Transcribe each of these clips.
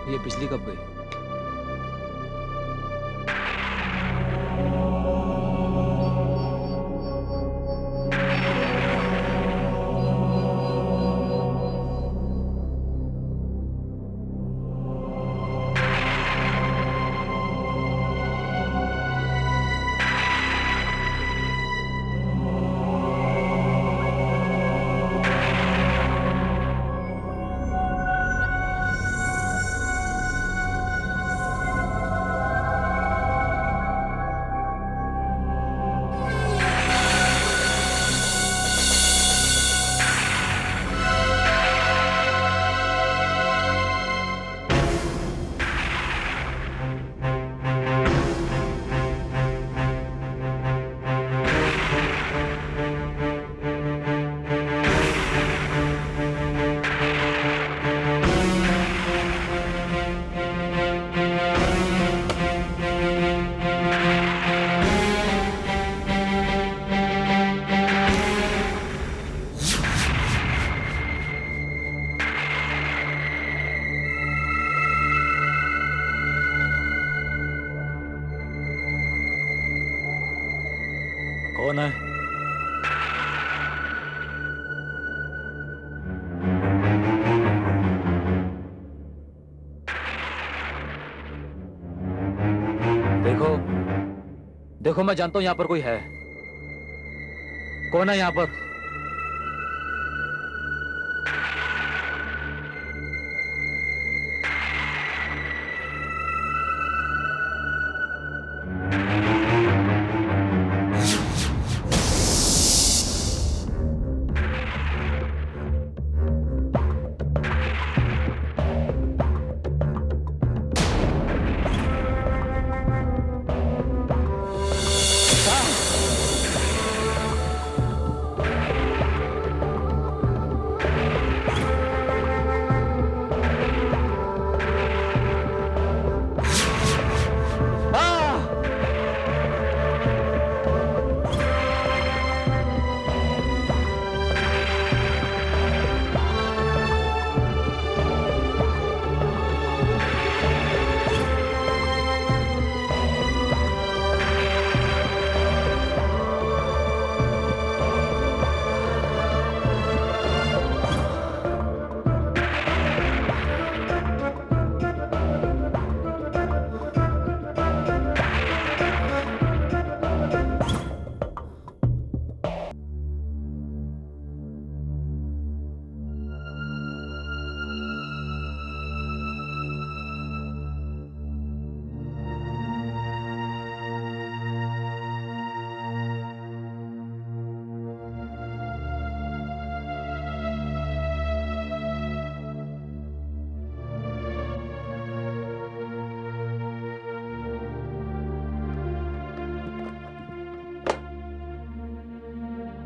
ये बिजली कब गई? कौन है? देखो देखो, मैं जानता हूं यहां पर कोई है। कौन है यहां पर?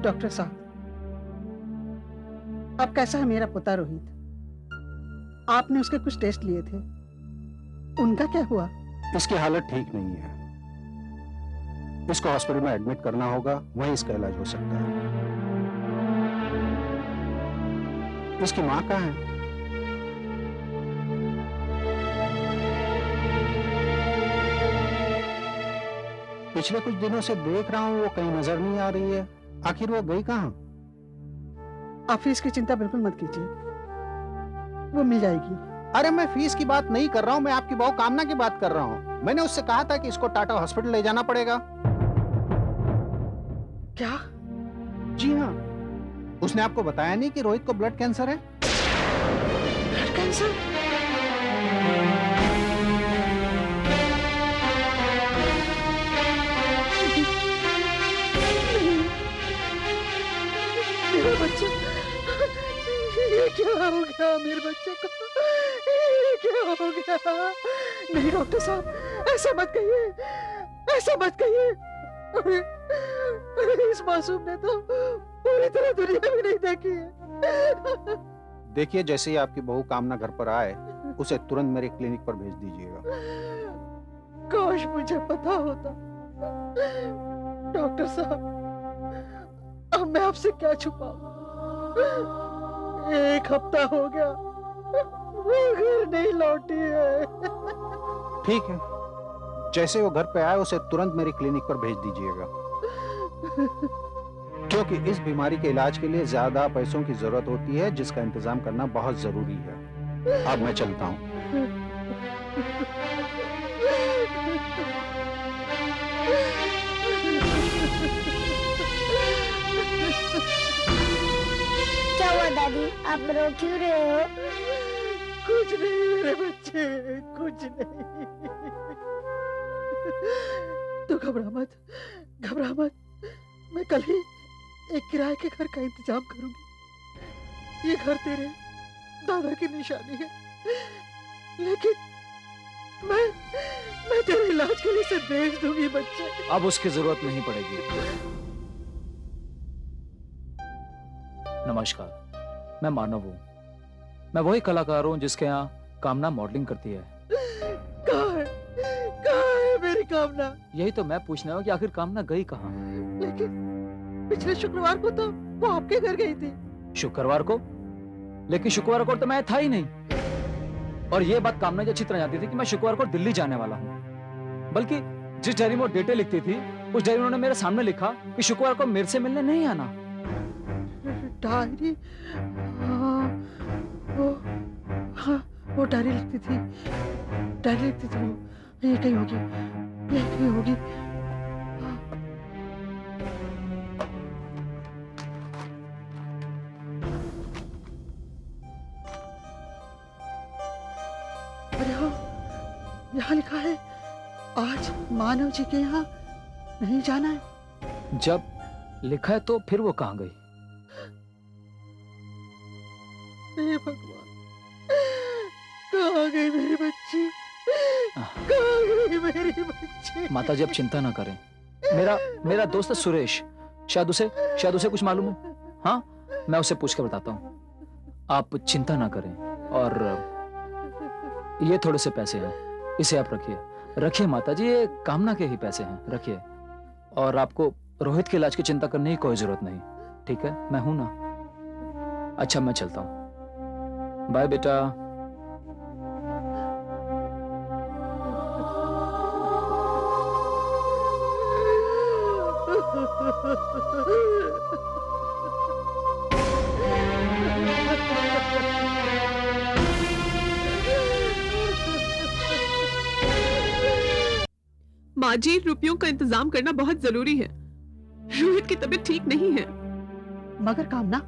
डॉक्टर साहब, अब कैसा है मेरा पोता रोहित? आपने उसके कुछ टेस्ट लिए थे, उनका क्या हुआ? इसकी हालत ठीक नहीं है। इसको हॉस्पिटल में एडमिट करना होगा, वहीं इसका इलाज हो सकता है। इसकी मां कहाँ है? पिछले कुछ दिनों से देख रहा हूं वो कहीं नजर नहीं आ रही है। आखिर वो गई कहाँ? आप फीस की चिंता बिल्कुल मत कीजिए, वो मिल जाएगी। अरे मैं फीस की बात नहीं कर रहा हूं, मैं आपकी बहु कामना की बात कर रहा हूं। मैंने उससे कहा था कि इसको टाटा हॉस्पिटल ले जाना पड़ेगा। क्या? जी हाँ, उसने आपको बताया नहीं कि रोहित को ब्लड कैंसर है? Blood cancer? मेरा बच्चा, ये क्या हो गया मेरे बच्चे को? ये क्या हो गया? नहीं डॉक्टर साहब, ऐसा मत कहिए, ऐसा मत कहिए। अरे, अरे इस मासूम ने तो पूरी तरह दुनिया में नहीं देखी है। देखिए, जैसे ही आपकी बहू कामना घर पर आए, उसे तुरंत मेरे क्लिनिक पर भेज दीजिएगा। काश मुझे पता होता। डॉक्टर साहब, अब मैं आपसे क्या छुपाऊं? एक हफ्ता हो गया वो घर नहीं लौटी है। ठीक है, जैसे वो घर पे आए उसे तुरंत मेरी क्लिनिक पर भेज दीजिएगा, क्योंकि इस बीमारी के इलाज के लिए ज्यादा पैसों की जरूरत होती है, जिसका इंतजाम करना बहुत जरूरी है। अब मैं चलता हूँ। क्या हुआ दादी, आप रो क्यों रहे हो? कुछ नहीं मेरे बच्चे, कुछ नहीं। तो घबरा मत, घबरा मत। मैं कल ही एक किराए के घर का इंतजाम करूंगी। ये घर तेरे दादा की निशानी है, लेकिन मैं तेरे इलाज के लिए इसे बेच दूंगी बच्चे। अब उसकी जरूरत नहीं पड़ेगी। नमस्कार, मैं मानव हूँ। मैं वही कलाकार हूँ जिसके यहाँ कामना मॉडलिंग करती है। कहाँ है मेरी कामना? यही तो मैं पूछना हूँ कि आखिर कामना गई कहाँ? लेकिन पिछले शुक्रवार को तो वो आपके घर गई थी। शुक्रवार को? लेकिन शुक्रवार को तो मैं था ही नहीं। और ये बात कामना जी अच्छी तरह जानती थी कि मैं शुक्रवार को दिल्ली जाने वाला हूँ। बल्कि जिस डायरी में वो डेटें लिखती थी, उस डायरी में उन्होंने मेरे सामने लिखा कि शुक्रवार को मेरे से मिलने नहीं आना। डायरी? वो डायरी लिखती थी, डायरी लिखती थी वो। ये कहीं होगी, ये कहीं होगी। अरे हाँ, यहाँ लिखा है आज मानव जी के यहाँ नहीं जाना है। जब लिखा है तो फिर वो कहाँ गई? हे भगवान, कहाँ गई मेरी बच्ची? कहाँ गई मेरी बच्ची? माता जी अब चिंता ना करें। मेरा दोस्त है सुरेश, शायद उसे कुछ मालूम है। हाँ, मैं उसे पूछ कर बताता हूँ। आप चिंता ना करें। और ये थोड़े से पैसे हैं, इसे आप रखिए माता जी, ये कामना के ही पैसे हैं, रखिए। और आपको रोहित के इलाज की चिंता करने की कोई जरूरत नहीं, ठीक है? मैं हूं ना। अच्छा, मैं चलता हूं। बाय बेटा। माँ जी, रुपयों का इंतजाम करना बहुत जरूरी है। रोहित की तबीयत ठीक नहीं है। मगर कामना,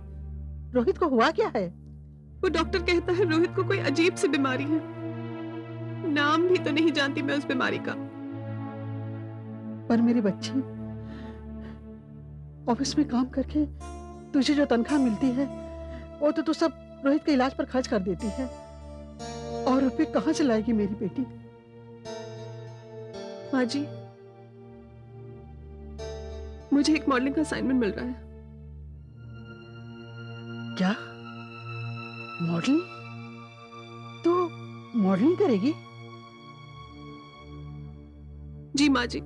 रोहित को हुआ क्या है? वो डॉक्टर कहता है रोहित को कोई अजीब सी बीमारी है। नाम भी तो नहीं जानती मैं उस बीमारी का। पर मेरी बच्ची, ऑफिस में काम करके तुझे जो तनख्वाह मिलती है वो तो तू सब रोहित के इलाज पर खर्च कर देती है, और रुपये कहाँ से लाएगी मेरी बेटी? माँ जी, मुझे एक मॉडलिंग का असाइनमेंट मिल रहा है। क्या? मॉडलिंग? तो मॉडलिंग करेगी? जी माँ जी,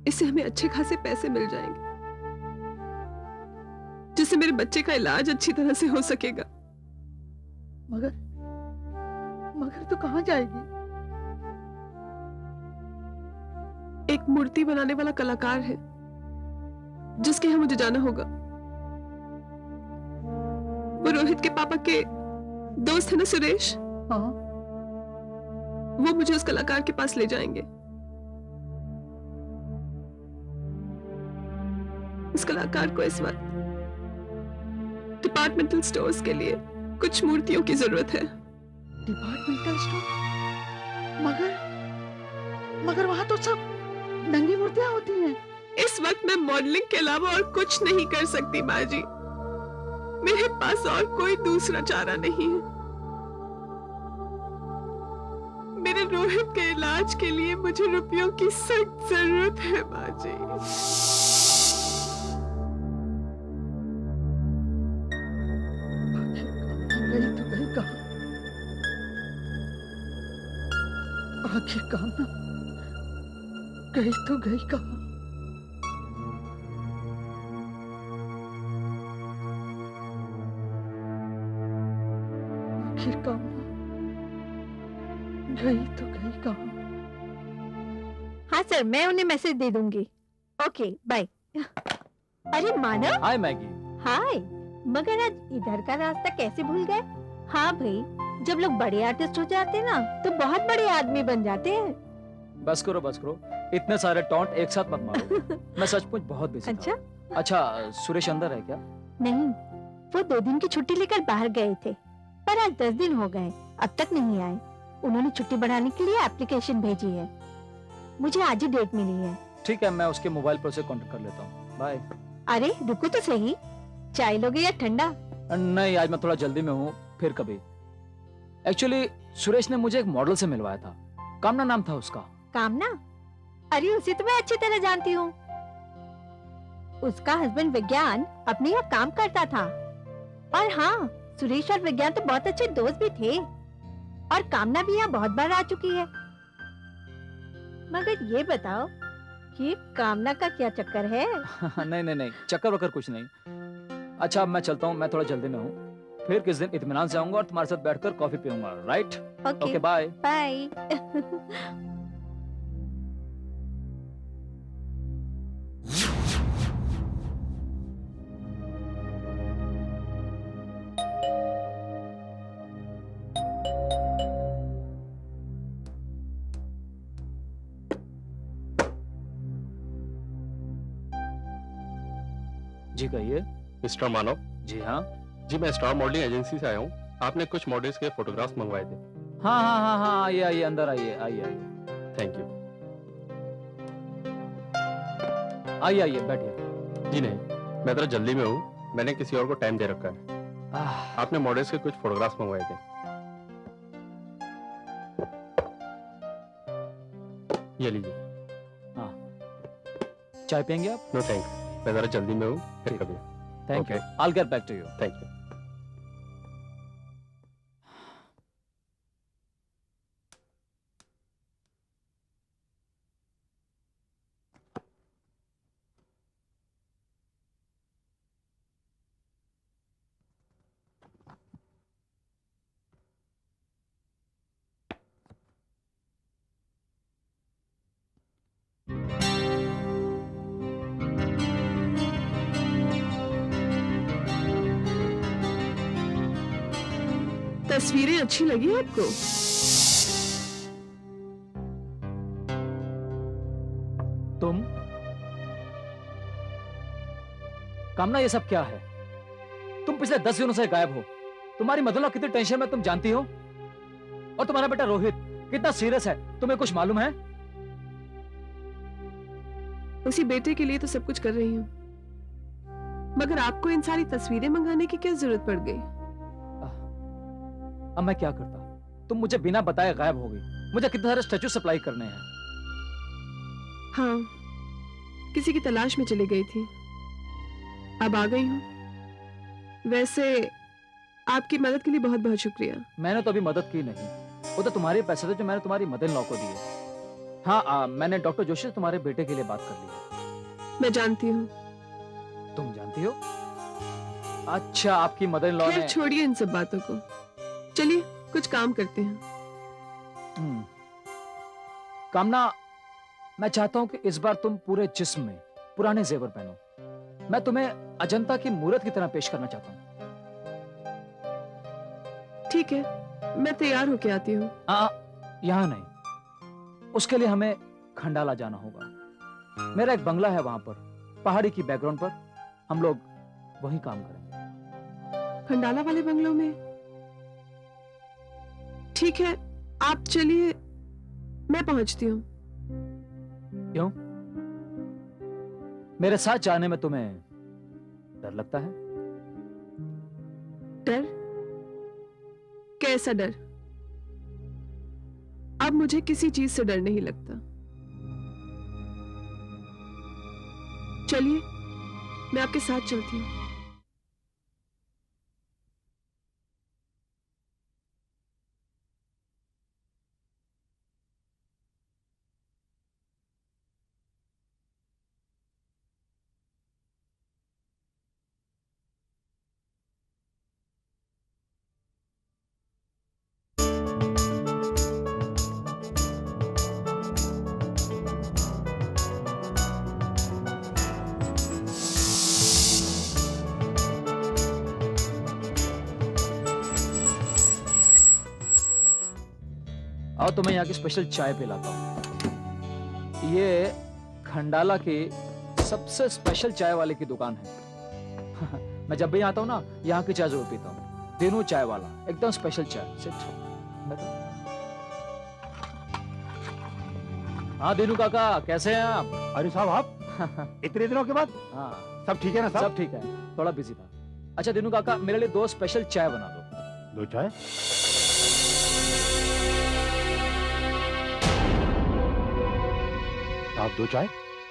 इससे हमें अच्छे खासे पैसे मिल जाएंगे, जिससे मेरे बच्चे का इलाज अच्छी तरह से हो सकेगा। मगर तू कहाँ जाएगी? एक मूर्ति बनाने वाला कलाकार है जिसके यहाँ मुझे जाना होगा। वो रोहित के पापा के दोस्त है ना, सुरेश। हाँ। वो मुझे उस कलाकार के पास ले जाएंगे। उस कलाकार को इस वक्त डिपार्टमेंटल स्टोर्स के लिए कुछ मूर्तियों की जरूरत है। Departmental store? मगर वहां तो सब नंगी मूर्तियां होती हैं। इस वक्त मैं मॉडलिंग के अलावा और कुछ नहीं कर सकती माँ जी। मेरे पास और कोई दूसरा चारा नहीं है। मेरे रोहित के इलाज के लिए मुझे रुपयों की सख्त जरूरत है माँ जी। गई तो गई कहाँ? आखिर कामना गई तो गई कहाँ? आखिर कामना गई तो गई कहाँ? हाँ सर, मैं उन्हें मैसेज दे दूंगी। Okay bye. अरे मानव, हाय मैगी। हाय। मगर आज इधर का रास्ता कैसे भूल गए? हाँ भाई, जब लोग बड़े आर्टिस्ट हो जाते हैं ना तो बहुत बड़े आदमी बन जाते हैं। बस करो बस करो, इतने सारे टॉन्ट एक साथ मत मारो। मैं सचमुच बहुत बिजी अच्छा? था। अच्छा, सुरेश अंदर है क्या? नहीं, वो 2 दिन की छुट्टी लेकर बाहर गए थे, पर आज 10 दिन हो गए, अब तक नहीं आए। उन्होंने छुट्टी बढ़ाने के लिए एप्लीकेशन भेजी है। मुझे आज ही डेट मिली है। ठीक है, मैं उसके मोबाइल पर उसे कांटेक्ट कर लेता हूँ। बाय। अरे रुको तो सही, चाय लोगे या ठंडा? नहीं, आज मैं थोड़ा जल्दी में हूँ, फिर कभी। एक्चुअली सुरेश ने मुझे एक मॉडल से मिलवाया था, कामना नाम था उसका। कामना? अरे उसे तो मैं अच्छी तरह जानती हूँ। उसका हस्बैंड विज्ञान अपने यहाँ काम करता था। और हाँ, सुरेश और विज्ञान तो बहुत अच्छे दोस्त भी थे। और कामना भी यहाँ बहुत बार आ चुकी है। मगर ये बताओ कि कामना का क्या चक्कर है? नहीं नहीं नहीं, चक्कर वक्कर कुछ नहीं। अच्छा, अब मैं चलता हूँ, मैं थोड़ा जल्दी में हूँ। फिर किस दिन इत्मीनान से आऊंगा और तुम्हारे साथ बैठकर कॉफी पीऊंगा, right? Okay okay, bye. Bye. जी कहिए। मिस्टर मानव। जी हाँ। जी, मैं स्टार मॉडलिंग एजेंसी से आया हूँ। आपने कुछ मॉडल्स के फोटोग्राफ्स मंगवाए थे। हाँ हाँ हाँ हाँ, आइए आइए, अंदर आइए आइए आइए थैंक यू। आइए आइए, बैठिए। जी नहीं, मैं जरा जल्दी में हूँ, मैंने किसी और को टाइम दे रखा है। आपने मॉडल्स के कुछ फोटोग्राफ्स मंगवाए थे। ये लीजिए। हाँ, चाय पियेंगे आप? नो थैंक्स, मैं जरा जल्दी में हूँ, फिर कभी। Thank you, Okay. I'll get back to you. Thank you. तस्वीरें अच्छी लगी आपको? तुम? कामना, ये सब क्या है? तुम पिछले 10 दिनों से गायब हो। तुम्हारी मदनला कितनी टेंशन में तुम जानती हो? और तुम्हारा बेटा रोहित कितना सीरियस है, तुम्हें कुछ मालूम है? उसी बेटे के लिए तो सब कुछ कर रही हूँ, मगर आपको इन सारी तस्वीरें मंगाने की क्या जरूरत पड़ गई? अब मैं क्या करता? तुम मुझे बिना बताए गायब हो गई। मुझे कितने सारे स्टैचू सप्लाई करने हैं। हाँ, किसी की तलाश में चली गई थी, अब आ गई हूँ। वैसे आपकी मदद के लिए बहुत बहुत शुक्रिया। मैंने तो अभी मदद की नहीं, वो तो तुम्हारे पैसे थे जो मैंने तुम्हारी मदर इन लॉ को दिए। हाँ, मैंने डॉक्टर जोशी से तुम्हारे बेटे के लिए बात कर ली है। मैं जानती हूँ। तुम जानती हो? अच्छा, आपकी मदर इन लॉ खैर ने। छोड़िए इन सब बातों को, चलिए कुछ काम करते हैं। हम्म। कामना, मैं चाहता हूं कि इस बार तुम पूरे जिस्म में पुराने जेवर पहनो। मैं तुम्हें अजंता की मूरत की तरह पेश करना चाहता हूं। ठीक है, मैं तैयार होके आती हूँ। यहाँ नहीं, उसके लिए हमें खंडाला जाना होगा। मेरा एक बंगला है वहां पर, पहाड़ी की बैकग्राउंड पर। हम लोग वहीं काम करेंगे। खंडाला वाले बंगलों में? ठीक है, आप चलिए, मैं पहुंचती हूँ। क्यों? मेरे साथ जाने में तुम्हें डर लगता है? डर? कैसा डर? अब मुझे किसी चीज से डर नहीं लगता। चलिए, मैं आपके साथ चलती हूँ। आओ तो मैं यहाँ की स्पेशल चाय पिलाता हूँ। ये खंडाला की सबसे स्पेशल चाय वाले की दुकान है। मैं जब भी आता हूँ ना, यहाँ की चाय जरूर पीता हूँ। दिनू चाय वाला, एकदम स्पेशल चाय। सिट। हाँ दिनू काका, कैसे हैं आप? अरे साहब आप इतने दिनों के बाद हाँ सब ठीक है ना साहब? सब ठीक है, थोड़ा बिजी था। अच्छा दिनू काका, मेरे लिए 2 स्पेशल चाय बना दो। 2 चाय। आप 2 चाय।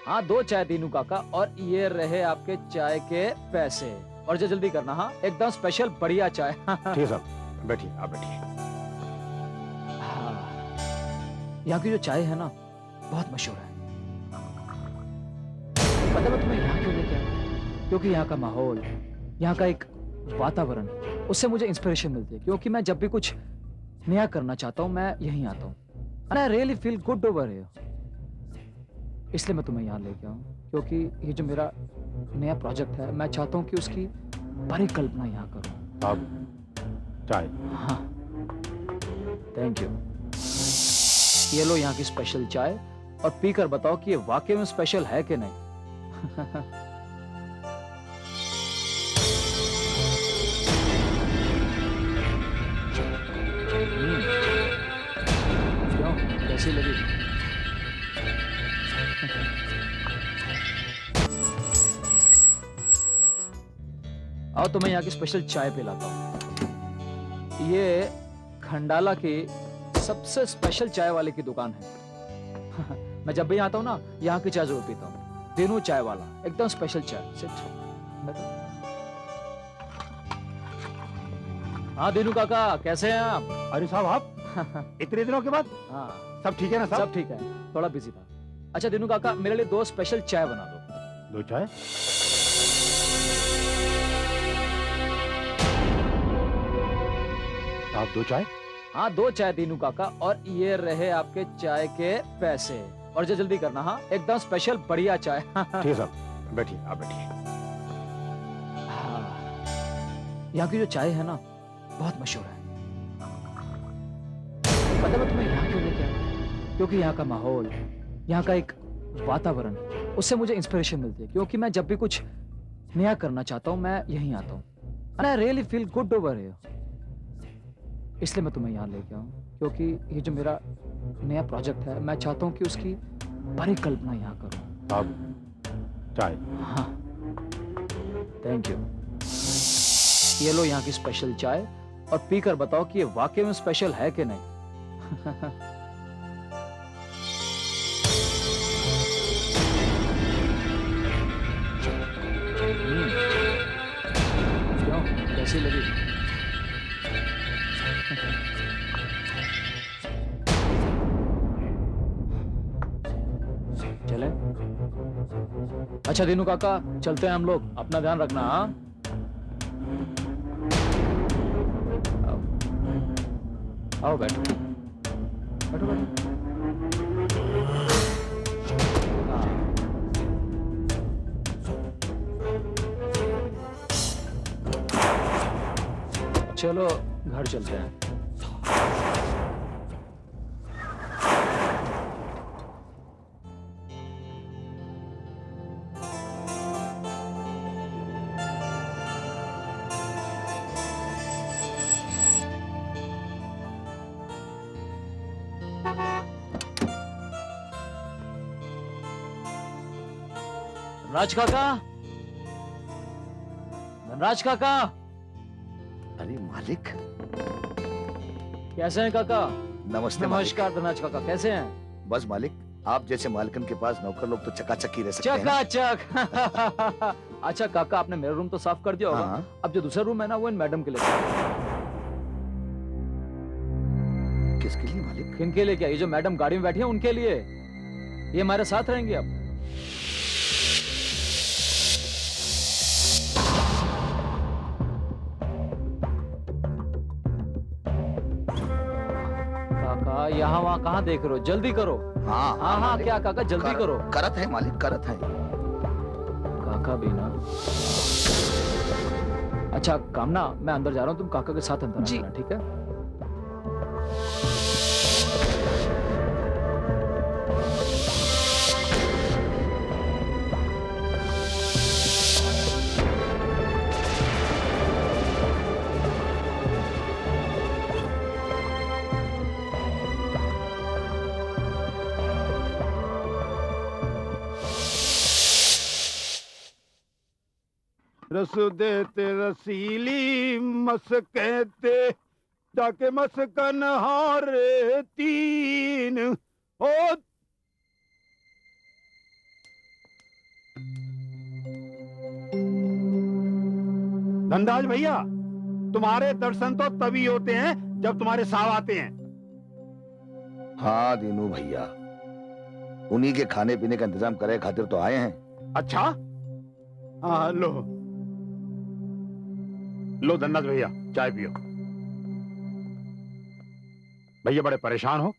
हाँ 2 चाय दिनू काका, और ये रहे आपके चाय के पैसे। और जो जल्दी करना, हाँ एकदम स्पेशल बढ़िया चाय। ठीक है साहब, बैठिए, आप बैठिए। हाँ, यहाँ की जो चाय है ना, बहुत मशहूर है। पता मैं तुम्हें यहाँ क्यों लेके आया? क्योंकि यहाँ का माहौल, यहाँ का एक वातावरण, उससे मुझे इंस्पिरेशन मिलती है। क्योंकि मैं जब भी कुछ नया करना चाहता हूँ, मैं यहीं आता हूँ। And I really feel good over here. इसलिए मैं तुम्हें यहाँ लेके आऊँ, क्योंकि ये जो मेरा नया प्रोजेक्ट है, मैं चाहता हूँ कि उसकी परिकल्पना यहाँ करूँ। आप चाय। हाँ थैंक यू। ये लो यहाँ की स्पेशल चाय, और पीकर बताओ कि ये वाकई में स्पेशल है कि नहीं। क्यों, कैसी लगी? आओ तो मैं यहाँ की स्पेशल चाय पिलाता हूँ। ये खंडाला की सबसे स्पेशल चाय वाले की दुकान है। मैं जब भी आता हूँ ना, यहाँ की चाय जरूर पीता हूँ। दिनू चाय वाला, एकदम स्पेशल चाय। सिट। हाँ दिनू काका, कैसे हैं आप? अरे साहब आप इतने दिनों के बाद हाँ सब ठीक है ना साहब? सब ठीक है, थोड़ा बिजी था। अच्छा दिनू काका, मेरे लिए 2 स्पेशल चाय बना दो। 2 चाय। आप 2 चाय। हाँ 2 चाय दिनू काका, और ये रहे आपके चाय के पैसे। और जो जल्दी करना, हाँ एकदम स्पेशल बढ़िया चाय। ठीक है साहब, बैठिए, आप बैठिए। हाँ, यहाँ की जो चाय है ना, बहुत मशहूर है। पता मैं तुम्हें यहाँ क्यों लेके आया? क्योंकि यहाँ का माहौल, यहाँ का एक वातावरण, उससे मुझे इंस्पिरेशन मिलती है। क्योंकि मैं जब भी कुछ नया करना चाहता हूँ, मैं यहीं आता हूँ। And I really feel good over here. इसलिए मैं तुम्हें यहाँ लेके आऊँ, क्योंकि ये जो मेरा नया प्रोजेक्ट है, मैं चाहता हूँ कि उसकी परिकल्पना यहाँ करूँ। आप चाय। हाँ थैंक यू। ये लो यहाँ की स्पेशल चाय, और पीकर बताओ कि ये वाकई में स्पेशल है कि नहीं। क्यों, कैसी लगी? चले? अच्छा दिनू काका, चलते हैं हम लोग। अपना ध्यान रखना। हाँ आओ बैठो बैठो बैठो। हाँ। चलो घर चलते हैं। राज काका, राज काका, अरे मालिक, कैसे हैं काका? नमस्ते मालिक। नमस्कार धनराज काका, कैसे हैं? बस मालिक, आप जैसे मालकिन के पास नौकर लोग तो चकाचक ही रह सकते हैं। चकाचक। अच्छा काका, आपने मेरा रूम तो साफ कर दिया होगा। हाँ। अब जो दूसरा रूम है ना, वो इन मैडम के लिए। किसके लिए मालिक? किनके लिए क्या? ये जो मैडम गाड़ी में बैठी है उनके लिए। ये हमारे साथ रहेंगे अब। काका यहाँ वहाँ कहाँ देख रहे हो? जल्दी करो। हाँ हाँ हाँ मालिक। क्या काका, जल्दी करो। करत है मालिक, करत है। काका भी ना। अच्छा कामना, मैं अंदर जा रहा हूँ, तुम काका के साथ अंदर आ जी। जाना, ठीक है? रस देते रसीली मस कहते जाके मस्कन हारे तीन ओ धनराज भैया, तुम्हारे दर्शन तो तभी होते हैं जब तुम्हारे साव आते हैं। हाँ दीनू भैया, उन्हीं के खाने पीने का इंतजाम करे खातिर तो आए हैं। अच्छा, हाँ लो लो धनराज भैया, चाय पियो। भैया बड़े परेशान हो,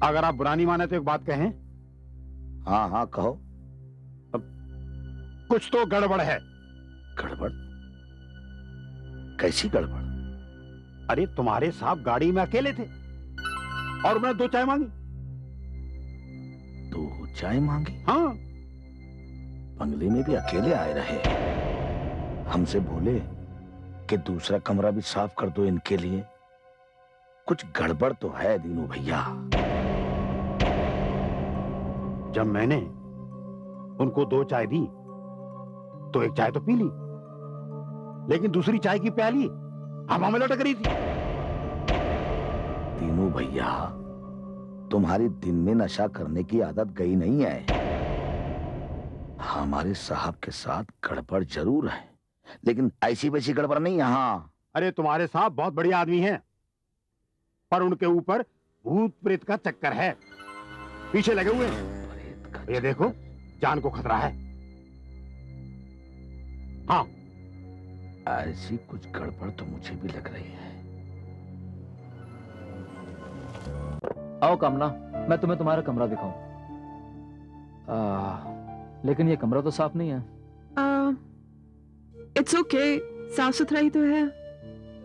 अगर आप बुरा नहीं माने तो एक बात कहें। हाँ हाँ कहो। कुछ तो गड़बड़ है। गड़बड़? कैसी गड़बड़? अरे तुम्हारे साहब गाड़ी में अकेले थे और मैंने 2 चाय मांगी। 2 चाय मांगी? हाँ, बंगले में भी अकेले आए रहे। हमसे बोले कि दूसरा कमरा भी साफ कर दो इनके लिए। कुछ गड़बड़ तो है दीनू भैया। जब मैंने उनको 2 चाय दी तो एक चाय तो पी ली, लेकिन दूसरी चाय की प्याली हवा में लटक रही थी। दीनू भैया, तुम्हारी दिन में नशा करने की आदत गई नहीं है। हमारे साहब के साथ गड़बड़ जरूर है, लेकिन ऐसी वैसी गड़बड़ नहीं यहाँ। अरे तुम्हारे साहब बहुत बढ़िया आदमी हैं, पर उनके ऊपर भूत प्रेत का चक्कर है, पीछे लगे हुए हैं। ये देखो, जान को खतरा है। हाँ, ऐसी कुछ गड़बड़ तो मुझे भी लग रही है। आओ कामना, मैं तुम्हें तुम्हारा कमरा दिखाऊं। लेकिन ये कमरा तो साफ नहीं है। इट्स ओके, साफ सुथरा ही तो है।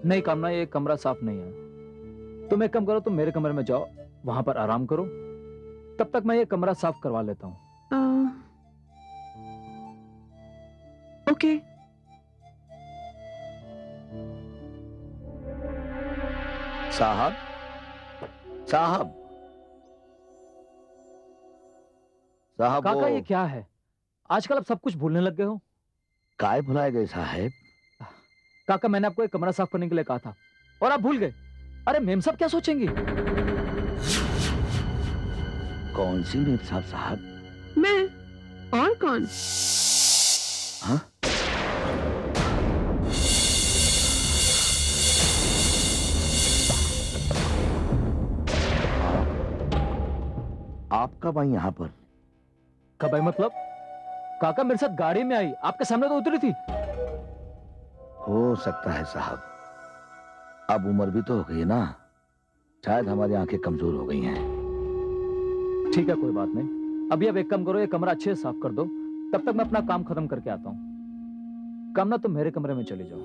नहीं कामना, ये कमरा साफ नहीं है। तुम एक काम करो, तुम मेरे कमरे में जाओ, वहां पर आराम करो, तब तक मैं ये कमरा साफ करवा लेता हूँ। ओके। साहब, साहब, साहब काका, वो ये क्या है? आजकल आप सब कुछ भूलने लग गए हो। काय भुलाए गए साहब? काका, मैंने आपको एक कमरा साफ करने के लिए कहा था और आप भूल गए। अरे मेम साहब क्या सोचेंगी? कौन सी मेम साहब? साहब मैं और कौन? हाँ? आप कब आई यहाँ पर? कब आई मतलब? काका मेरे साथ गाड़ी में आई, आपके सामने तो उतरी थी। हो सकता है साहब, अब उम्र भी तो हो गई ना, शायद हमारी आंखें कमजोर हो गई हैं। ठीक है, कोई बात नहीं। अभी अब एक काम करो, ये कमरा अच्छे से साफ कर दो, तब तक मैं अपना काम खत्म करके आता हूँ। कामना, तुम मेरे कमरे में चले जाओ।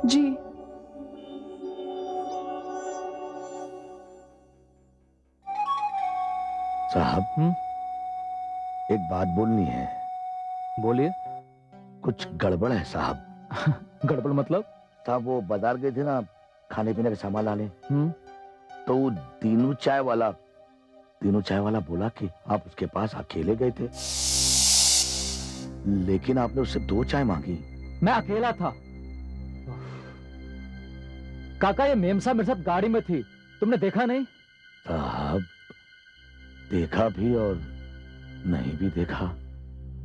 जी। साहब, एक बात बोलनी है। बोलिए। कुछ गड़बड़ है साहब। गड़बड़ मतलब? साहब, वो बाजार गए थे ना खाने पीने का सामान लाने, हम्म। तो वो दीनू चाय वाला बोला कि आप उसके पास अकेले गए थे, लेकिन आपने उससे 2 चाय मांगी। मैं अकेला था काका, ये मेम साहब मेरे साथ गाड़ी में थी, तुमने देखा नहीं? साहब, देखा भी और नहीं भी देखा।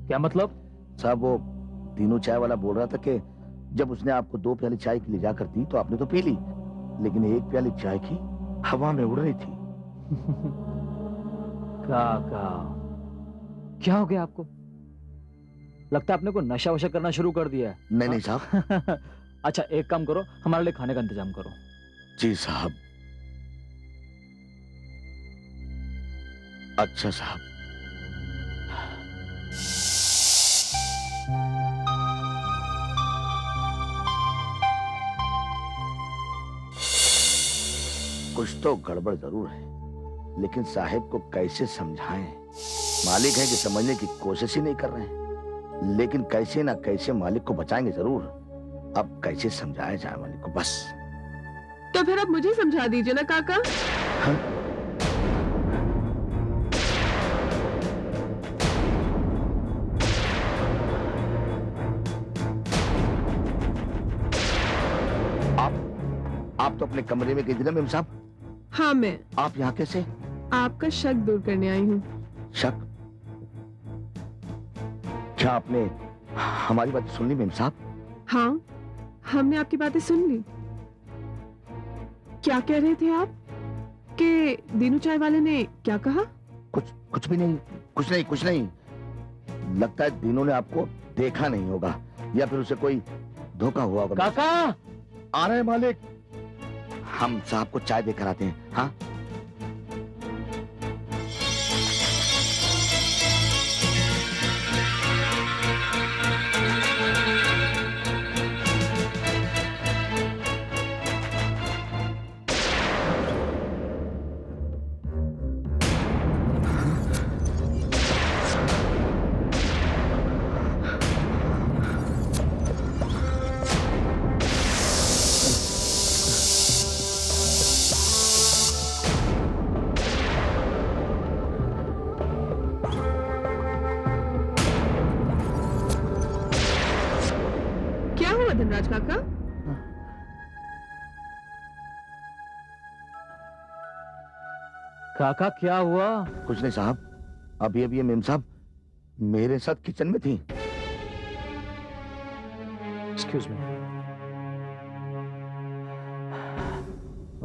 क्या मतलब? साहब, वो दीनू चाय वाला बोल रहा था कि जब उसने आपको 2 प्याली चाय की ले जाकर दी तो आपने तो पी ली, लेकिन 1 प्याली चाय की हवा में उड़ रही थी। काका, क्या हो गया आपको? लगता है आपने को नशा वशा करना शुरू कर दिया है। नहीं नहीं साहब। अच्छा, एक काम करो, हमारे लिए खाने का इंतजाम करो। जी साहब। अच्छा साहब। कुछ तो गड़बड़ जरूर है, लेकिन साहब को कैसे समझाएं? मालिक है कि समझने की कोशिश ही नहीं कर रहे हैं, लेकिन कैसे ना कैसे मालिक को बचाएंगे जरूर। अब कैसे समझाया जाए मालिक को? बस तो फिर आप मुझे समझा दीजिए ना काका। हाँ? तो अपने कमरे में गई थी ना मेम साहब? हाँ, मैं आप यहाँ कैसे? आपका शक दूर करने आई हूँ। शक? क्या आपने हमारी बात सुन ली मेम साहब? हाँ, हमने आपकी बातें सुन ली। क्या कह रहे थे आप कि दीनू चाय वाले ने क्या कहा? कुछ भी नहीं, कुछ नहीं। लगता है दीनू ने आपको देखा नहीं होगा या फिर उसे कोई धोखा हुआ होगा। काका आ रहे हैं मालिक। हम साहब को चाय देकर आते हैं। हाँ क्या हुआ धनराज काका? काका क्या हुआ? कुछ नहीं साहब, अभी ये मेम साहब मेरे साथ किचन में थी। Excuse me.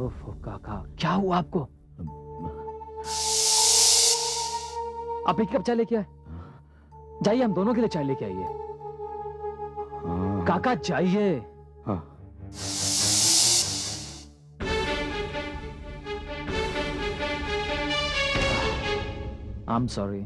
ओफो काका, क्या हुआ आपको? आप एक कप चाय लेके आए। जाइए, हम दोनों के लिए चाय लेके आइए। काका जाइए। हाँ। I'm sorry.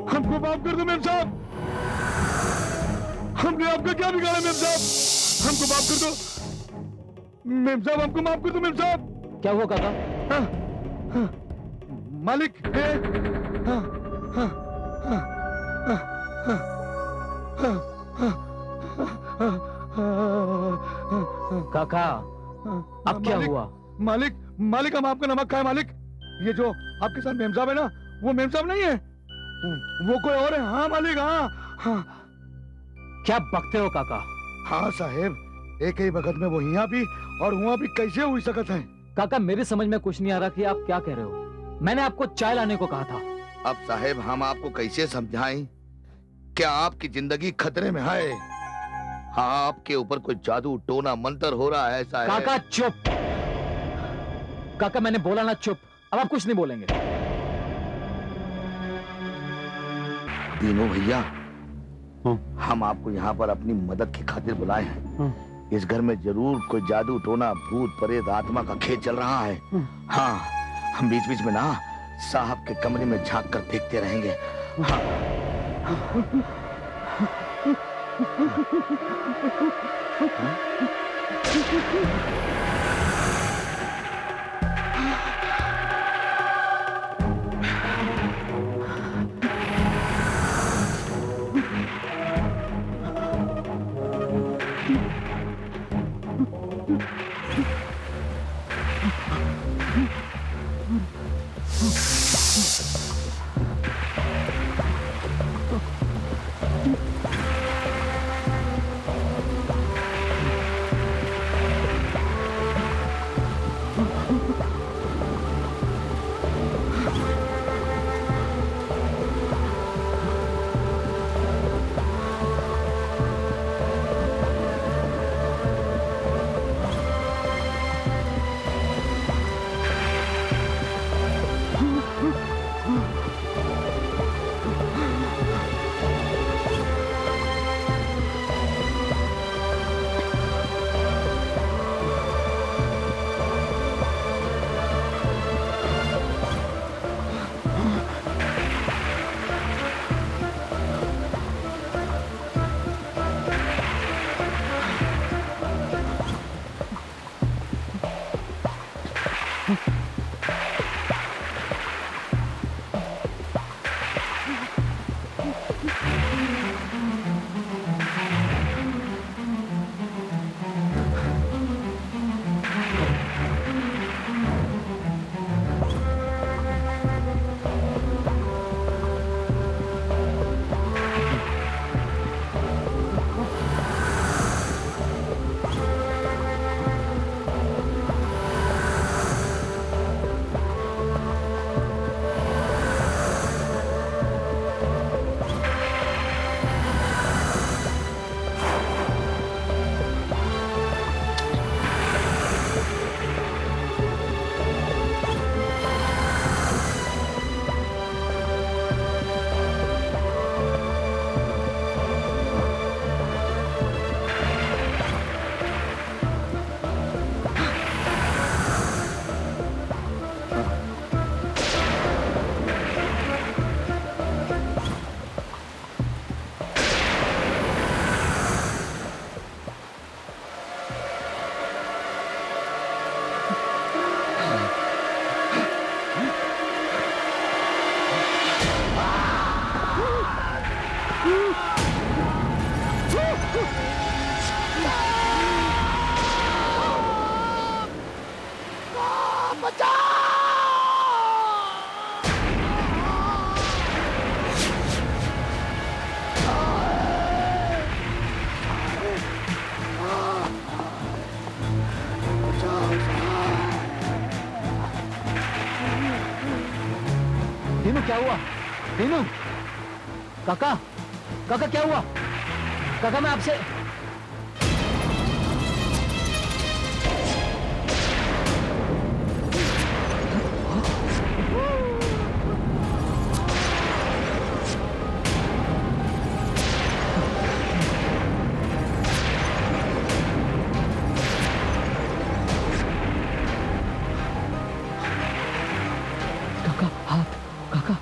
हमको माफ कर दो मेम साहब। हमने आपका क्या बिगाड़ा मेम साहब? हमको माफ कर दो मेम साहब, हमको माफ कर दो मेम साहब। क्या हुआ काका? मालिक काका अब क्या मालिक, हुआ? मालिक हम आपका नमक खाए मालिक। ये जो आपके साथ मेम साहब है ना, वो मेम साहब नहीं है, वो कोई और है। हाँ मालिक, हाँ। क्या बकते हो काका? हाँ साहेब, एक ही वक्त में वो यहाँ भी और वहाँ भी कैसे हुई सकत है? काका मेरी समझ में कुछ नहीं आ रहा कि आप क्या कह रहे हो। मैंने आपको चाय लाने को कहा था। अब साहेब हम आपको कैसे समझाएं? क्या आपकी जिंदगी खतरे में है? हाँ, आपके ऊपर कोई जादू टोना मंत्र हो रहा है ऐसा है। काका चुप। काका मैंने बोला ना चुप। अब आप कुछ नहीं बोलेंगे। तीनों भैया, हम आपको यहाँ पर अपनी मदद की खातिर बुलाए हैं। इस घर में जरूर कोई जादू टोना भूत प्रेत आत्मा का खेल चल रहा है। हाँ, हम बीच बीच में ना साहब के कमरे में झांक कर देखते रहेंगे। हाँ। रीनू क्या हुआ? रीनू, काका, काका क्या हुआ? काका मैं आपसे काका हाथ, काका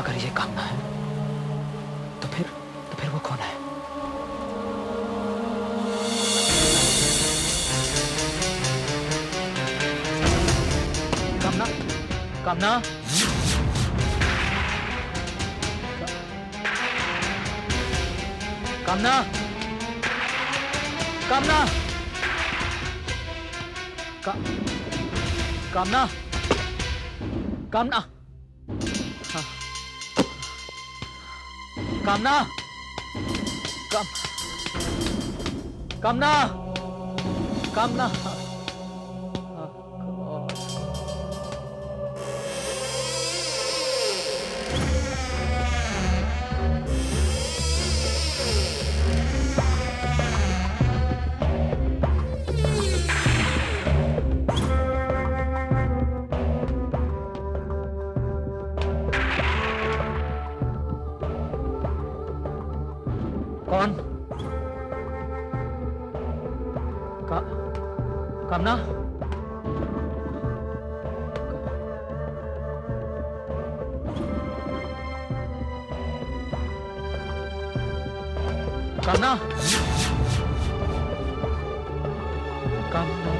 अगर ये कामना है तो फिर वो कौन है? कामना, कामना, कामना, कामना, कामना, कामना, हाँ। कामना, कामना, कामना, कौन? कामना, कामना, कामना,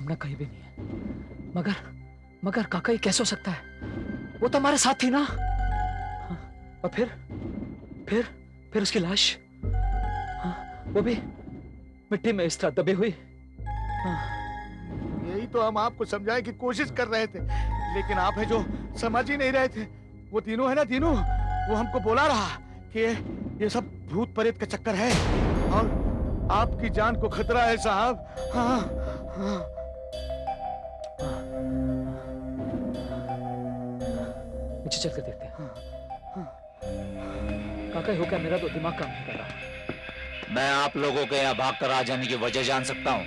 सामने कहीं भी नहीं है। मगर मगर काका ये कैसे हो सकता है? वो तो हमारे साथ थी ना। हाँ, और फिर उसकी लाश, हाँ, वो भी मिट्टी में इस तरह दबी हुई। हाँ, यही तो हम आपको समझाने की कोशिश कर रहे थे, लेकिन आप है जो समझ ही नहीं रहे थे। वो तीनों है ना, तीनों, वो हमको बोला रहा कि ये सब भूत प्रेत का चक्कर है और आपकी जान को खतरा है साहब। हाँ, हाँ। नीचे चल कर देखते हैं। काका हो क्या? मेरा तो दिमाग काम नहीं कर रहा। मैं आप लोगों के यहाँ भाग कर आ जाने की वजह जान सकता हूँ?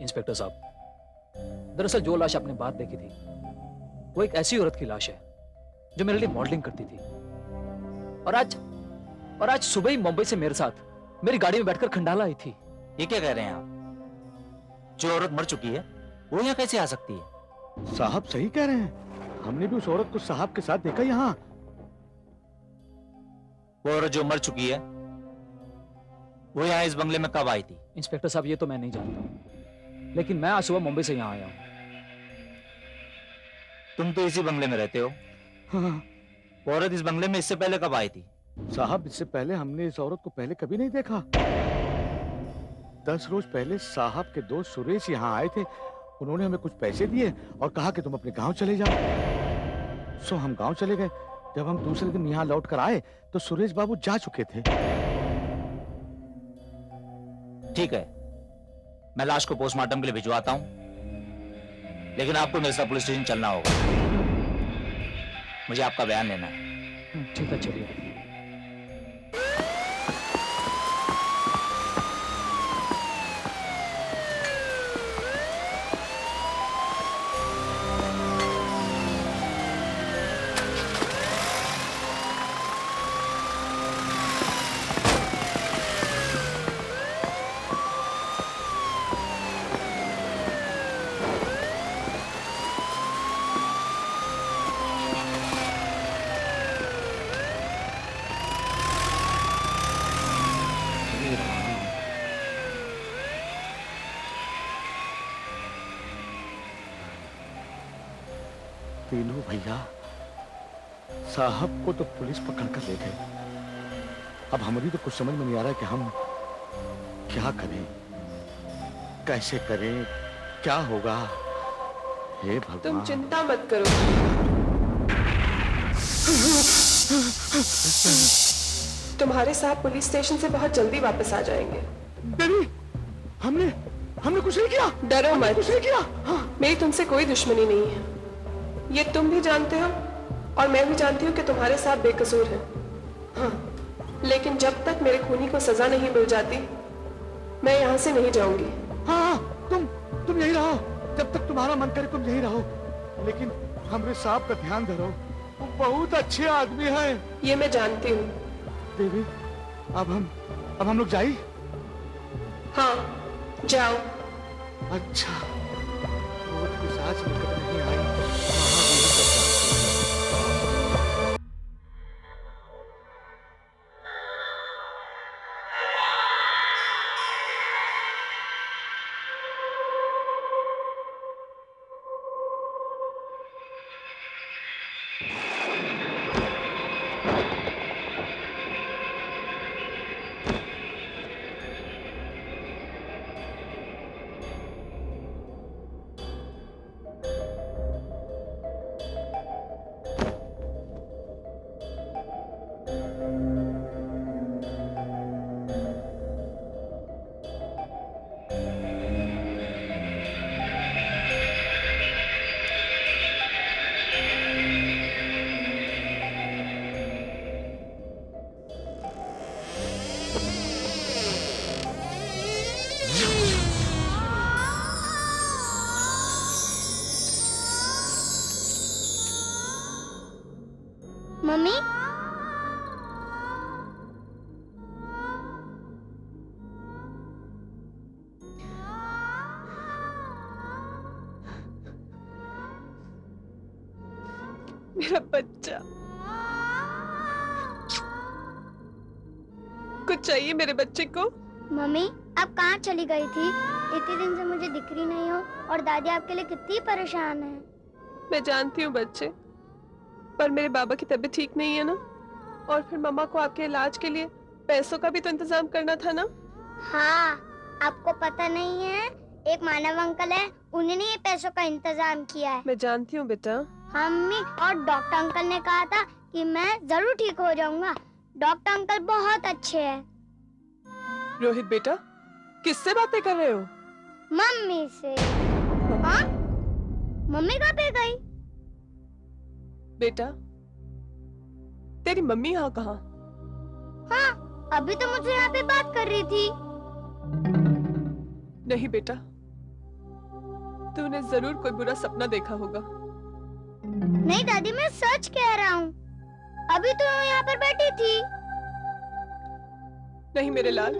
इंस्पेक्टर साहब, दरअसल जो लाश आपने बात देखी थी वो एक ऐसी औरत की लाश है जो मेरे लिए मॉडलिंग करती थी, और आज सुबह ही मुंबई से मेरे साथ मेरी गाड़ी में बैठकर खंडाला आई थी। ये क्या कह रहे हैं आप? जो औरत मर चुकी है वो यहाँ कैसे आ सकती है? साहब सही कह रहे हैं, हमने भी उस औरत को साहब के साथ देखा यहाँ। वो औरत जो मर चुकी है वो यहाँ इस बंगले में कब आई थी? इंस्पेक्टर साहब ये तो मैं नहीं जानता हूँ, लेकिन मैं आज सुबह मुंबई से यहाँ आया हूँ। तुम तो इसी बंगले में रहते हो। हाँ। वो औरत इस बंगले में इससे पहले कब आई थी? साहब इससे पहले हमने इस औरत को पहले कभी नहीं देखा। 10 रोज पहले साहब के दोस्त सुरेश यहाँ आए थे। उन्होंने हमें कुछ पैसे दिए और कहा कि तुम अपने गांव चले जाओ। सो हम गांव चले गए। जब हम दूसरे दिन यहाँ लौट कर आए तो सुरेश बाबू जा चुके थे। ठीक है, मैं लाश को पोस्टमार्टम के लिए भिजवाता हूँ, लेकिन आपको मेरे साथ पुलिस स्टेशन चलना होगा। मुझे आपका बयान लेना है। ठीक है, चलिए। तीनों भैया साहब को तो पुलिस पकड़ कर ले गए। अब हमारी तो कुछ समझ में नहीं आ रहा कि हम क्या करें, कैसे करें, क्या होगा। हे भगवान। तुम चिंता मत करो। तुम्हारे साथ पुलिस स्टेशन से बहुत जल्दी वापस आ जाएंगे। देवी, हमने कुछ नहीं किया। डरो मत। कुछ नहीं किया। हाँ। मेरी तुमसे कोई दुश्मनी नहीं है, ये तुम भी जानते हो और मैं भी जानती हूँ कि तुम्हारे साथ बेकसूर है। हाँ, लेकिन जब तक मेरे खूनी को सजा नहीं मिल जाती मैं यहाँ से नहीं जाऊंगी। हाँ, तुम यही रहो, जब तक तुम्हारा मन करे तुम यही रहो, लेकिन हमरे साहब का ध्यान धरो, वो बहुत अच्छे आदमी है। ये मैं जानती हूँ। देवी, अब हम लोग जाए? हाँ, जाओ। अच्छा, वो पिशाच निकल नहीं आई। मम्मी, मेरा बच्चा, कुछ चाहिए मेरे बच्चे को? मम्मी आप कहाँ चली गई थी? इतने दिन से मुझे दिख रही नहीं हो और दादी आपके लिए कितनी परेशान है। मैं जानती हूँ बच्चे, पर मेरे बाबा की तबीयत ठीक नहीं है ना, और फिर मम्मा को आपके इलाज के लिए पैसों का भी तो इंतजाम करना था ना। हाँ, आपको पता नहीं है, एक मानव अंकल है, उन्होंने ये पैसों का इंतजाम किया है। मैं जानती हूँ बेटा। मम्मी और डॉक्टर अंकल ने कहा था कि मैं जरूर ठीक हो जाऊंगा। डॉक्टर अंकल बहुत अच्छे हैं। रोहित बेटा, किससे बातें कर रहे हो? मम्मी से। हाँ? मम्मी कहाँ पे गई? बेटा, तेरी मम्मी यहाँ कहाँ? हाँ, अभी तो मुझसे यहाँ पे बात कर रही थी। नहीं बेटा, तूने जरूर कोई बुरा सपना देखा होगा। नहीं दादी, मैं सच कह रहा हूँ, अभी तो यहाँ पर बैठी थी। नहीं मेरे लाल,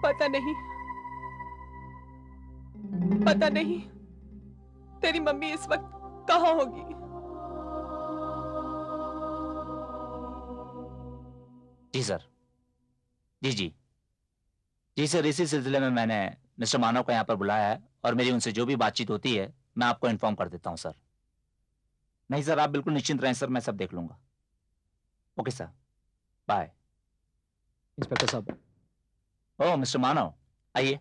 पता नहीं तेरी मम्मी इस वक्त कहाँ होगी। जी सर, जी सर, इसी सिलसिले में मैंने मिस्टर मानव को यहाँ पर बुलाया है और मेरी उनसे जो भी बातचीत होती है मैं आपको इन्फॉर्म कर देता हूँ सर। नहीं सर, आप बिल्कुल निश्चिंत रहें सर, मैं सब देख लूंगा। Okay sir, bye. इंस्पेक्टर साहब। ओह मिस्टर मानव, आइए।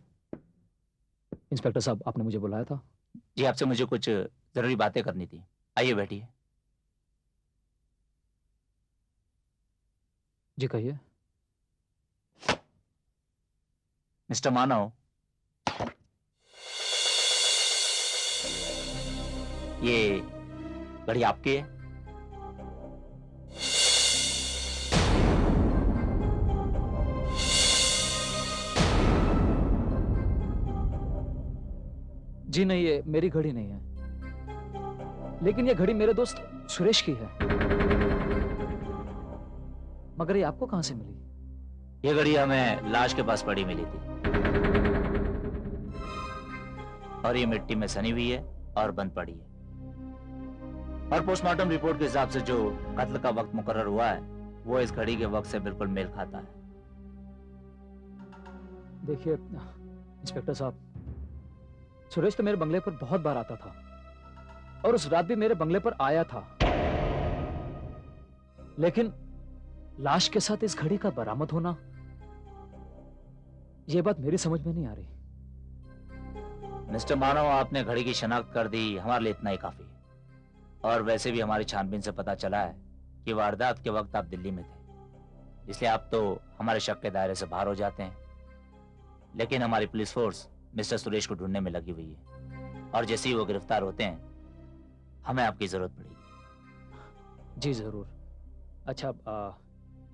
इंस्पेक्टर साहब, आपने मुझे बुलाया था? जी, आपसे मुझे कुछ जरूरी बातें करनी थी। आइए बैठिए। जी कहिए। मिस्टर मानव, ये घड़ी आपकी है? जी नहीं, ये मेरी घड़ी नहीं है, लेकिन ये घड़ी मेरे दोस्त सुरेश की है। मगर ये आपको कहां से मिली? ये घड़ी हमें लाश के पास पड़ी मिली थी और ये मिट्टी में सनी हुई है और बंद पड़ी है, और पोस्टमार्टम रिपोर्ट के हिसाब से जो कत्ल का वक्त मुकर्रर हुआ है वो इस घड़ी के वक्त से बिल्कुल मेल खाता है। देखिए इंस्पेक्टर साहब, सुरेश तो मेरे बंगले पर बहुत बार आता था और उस रात भी मेरे बंगले पर आया था, लेकिन लाश के साथ इस घड़ी का बरामद होना, यह बात मेरी समझ में नहीं आ रही। मिस्टर मानव, आपने घड़ी की शनाख्त कर दी, हमारे लिए इतना ही काफी है। और वैसे भी हमारी छानबीन से पता चला है कि वारदात के वक्त आप दिल्ली में थे, इसलिए आप तो हमारे शक के दायरे से बाहर हो जाते हैं। लेकिन हमारी पुलिस फोर्स मिस्टर सुरेश को ढूंढने में लगी हुई है और जैसे ही वो गिरफ्तार होते हैं हमें आपकी जरूरत पड़ेगी। जी जरूर। अच्छा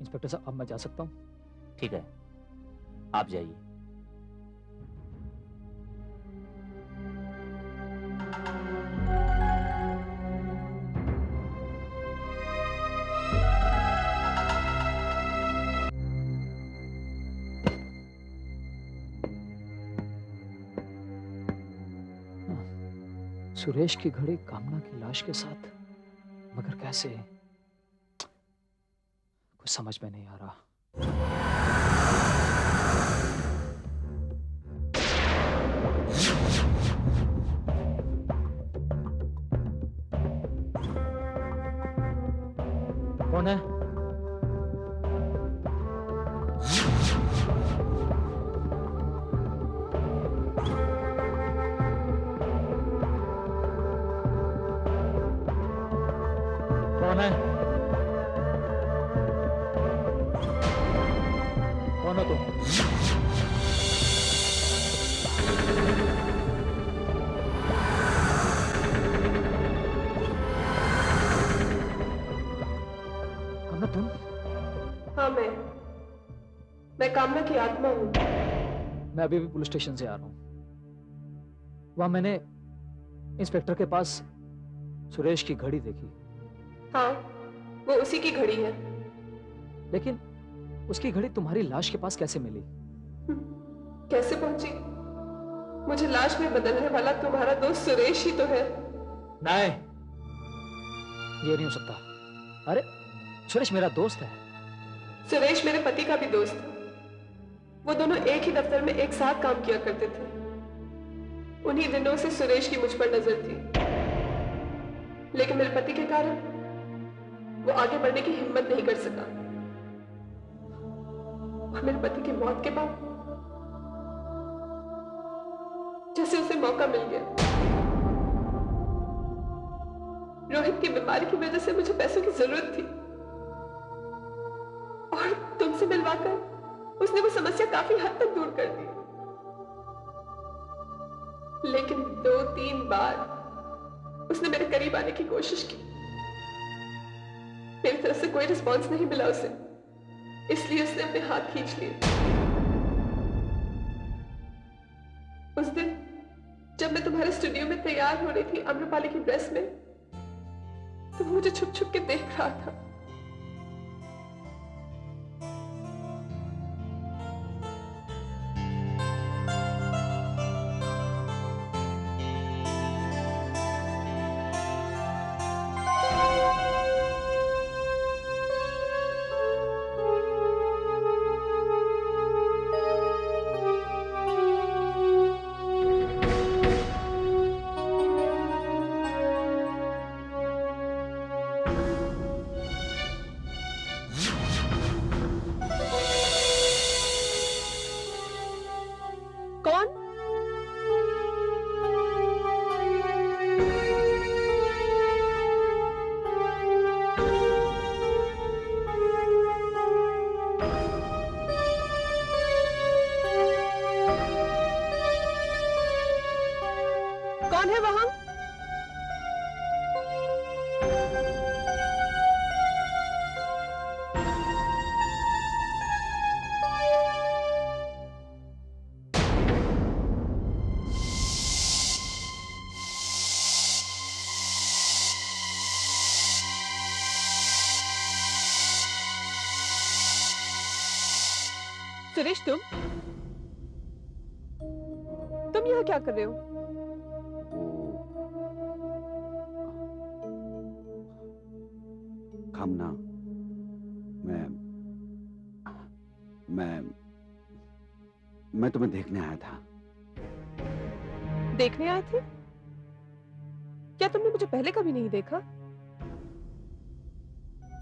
इंस्पेक्टर साहब, अब मैं जा सकता हूं? ठीक है, आप जाइए। सुरेश की घड़ी कामना की लाश के साथ, मगर कैसे? कुछ समझ में नहीं आ रहा। कौन है? कौन है? कौन हो तुम? कामना तुम? हाँ, मैं कामना की आत्मा हूँ। मैं अभी भी पुलिस स्टेशन से आ रहा हूँ। वहां मैंने इंस्पेक्टर के पास सुरेश की घड़ी देखी। हाँ, वो उसी की घड़ी है। लेकिन उसकी घड़ी तुम्हारी लाश के पास कैसे मिली? कैसे पहुंची? मुझे लाश में बदलने वाला तुम्हारा दोस्त सुरेश ही तो है। नहीं, ये नहीं हो सकता। अरे सुरेश मेरा दोस्त है, सुरेश मेरे पति का भी दोस्त था। वो दोनों एक ही दफ्तर में एक साथ काम किया करते थे। उन्हीं दिनों से सुरेश की मुझ पर नजर थी, लेकिन मेरे पति के कारण वो आगे बढ़ने की हिम्मत नहीं कर सका। और मेरे पति की मौत के बाद जैसे उसे मौका मिल गया। रोहित की बीमारी की वजह से मुझे पैसों की जरूरत थी और तुमसे मिलवाकर उसने वो समस्या काफी हद तक दूर कर दी। लेकिन 2-3 बार उसने मेरे करीब आने की कोशिश की। मेरी तरफ से कोई रिस्पॉन्स नहीं मिला उसे, इसलिए उसने अपने हाथ खींच लिए। उस दिन जब मैं तुम्हारे स्टूडियो में तैयार हो रही थी अम्रपाली की ड्रेस में, तो वो मुझे छुप छुप के देख रहा था। कौन? कौन है वहां? सुरेश, तुम यहाँ क्या कर रहे हो? कामना, मैं तुम्हें देखने आया था। देखने आए थे? क्या तुमने मुझे पहले कभी नहीं देखा?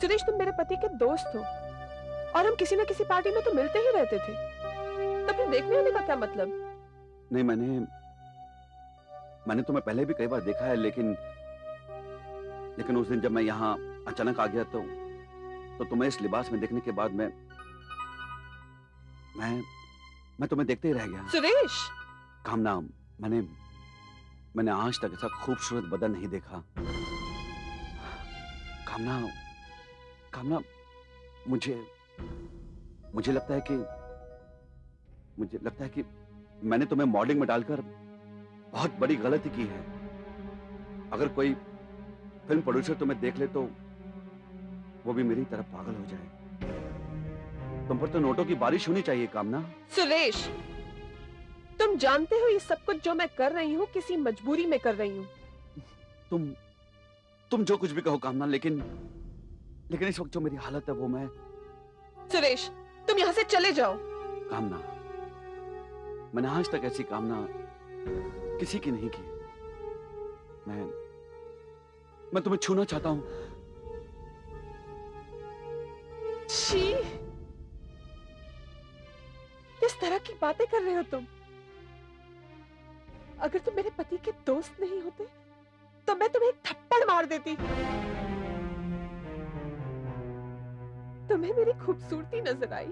सुरेश, तुम मेरे पति के दोस्त हो और हम किसी न किसी पार्टी में तो मिलते ही रहते थे। तो फिर देखने आने का क्या मतलब? नहीं, मैंने तुम्हें पहले भी कई बार देखा है, लेकिन उस दिन जब मैं यहाँ अचानक आ गया तो तुम्हें इस लिबास में देखने के बाद मैं तुम्हें देखते ही रह गया। सुरेश! कामना, मैंने आज तक ऐसा खूबसूरत बदन नहीं देखा। कामना, मुझे लगता है कि मैंने तुम्हें मॉडलिंग में डालकर बहुत बड़ी गलती की है। अगर कोई फिल्म प्रोड्यूसर तुम्हें देख ले तो वो भी मेरी तरफ पागल हो जाए। तुम पर तो नोटों की बारिश होनी चाहिए कामना। सुरेश, तुम जानते हो ये सब कुछ जो मैं कर रही हूँ किसी मजबूरी में कर रही हूँ। तुम जो कुछ भी कहो कामना, लेकिन इस वक्त जो मेरी हालत है वो मैं... सुरेश, तुम यहाँ से चले जाओ। कामना, मैंने आज तक ऐसी कामना किसी की नहीं की। मैं तुम्हें छूना चाहता हूं। छी! किस तरह की बातें कर रहे हो तुम? अगर तुम मेरे पति के दोस्त नहीं होते तो मैं तुम्हें एक थप्पड़ मार देती। तुम्हें मेरी खूबसूरती नजर आई,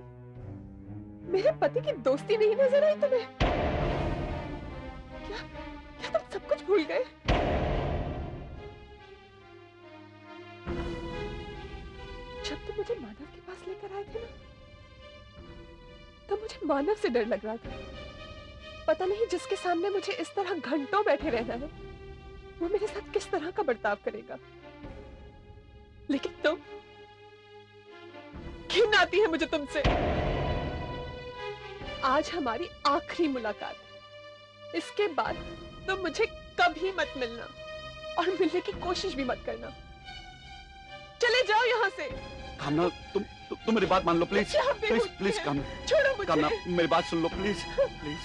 मेरे पति की दोस्ती नहीं नजर आई तुम्हें? क्या तुम सब कुछ भूल गए? जब तुम मुझे मानव के पास लेकर आए थे ना, तब मुझे मानव से डर लग रहा था। पता नहीं जिसके सामने मुझे इस तरह घंटों बैठे रहना है, वो मेरे साथ किस तरह का बर्ताव करेगा। लेकिन तुम, घिन आती है मुझे तुमसे। आज हमारी आखिरी मुलाकात है। इसके बाद तुम मुझे कभी मत मिलना और मिलने की कोशिश भी मत करना। चले जाओ यहाँ से। कामना, तुम मेरी बात मान लो प्लीज। क्या प्लीज बेवकूफ प्लीज है? कामना, छोड़ो मुझे। कामना मेरी बात सुन लो प्लीज प्लीज।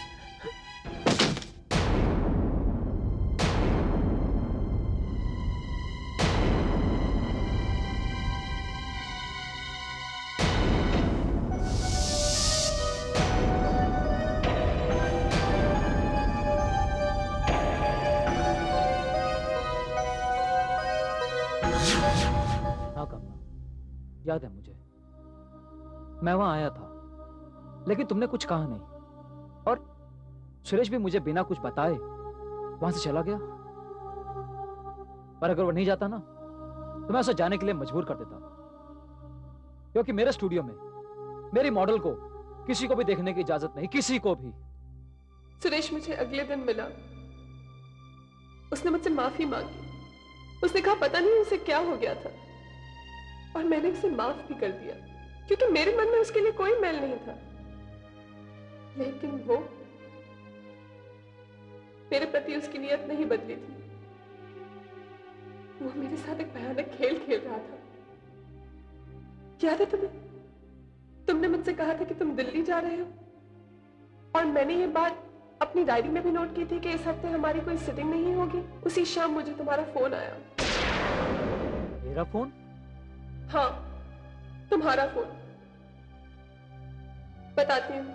हाँ कामना, याद है मुझे, मैं वहां आया था, लेकिन तुमने कुछ कहा नहीं, और सुरेश भी मुझे बिना कुछ बताए वहां से चला गया। पर अगर वो नहीं जाता ना, तो मैं उसे जाने के लिए मजबूर कर देता, क्योंकि मेरे स्टूडियो में मेरी मॉडल को किसी को भी देखने की इजाजत नहीं, किसी को भी। सुरेश मुझे अगले दिन मिला। उसने मुझसे माफी मांगी। उसने कहा पता नहीं उसे क्या हो गया था, और मैंने उसे माफ भी कर दिया, क्योंकि मेरे मन में उसके लिए कोई मैल नहीं था। लेकिन वो, मेरे प्रति उसकी नीयत नहीं बदली थी। वो मेरे साथ एक भयानक खेल खेल रहा था। याद है तुम्हें? तुमने मुझसे कहा था कि तुम दिल्ली जा रहे हो, और मैंने ये बात अपनी डायरी में भी नोट की थी कि इस हफ्ते हमारी कोई सिटिंग नहीं होगी। उसी शाम मुझे तुम्हारा फोन आया। मेरा फोन? हाँ, तुम्हारा फोन। बताती हूँ।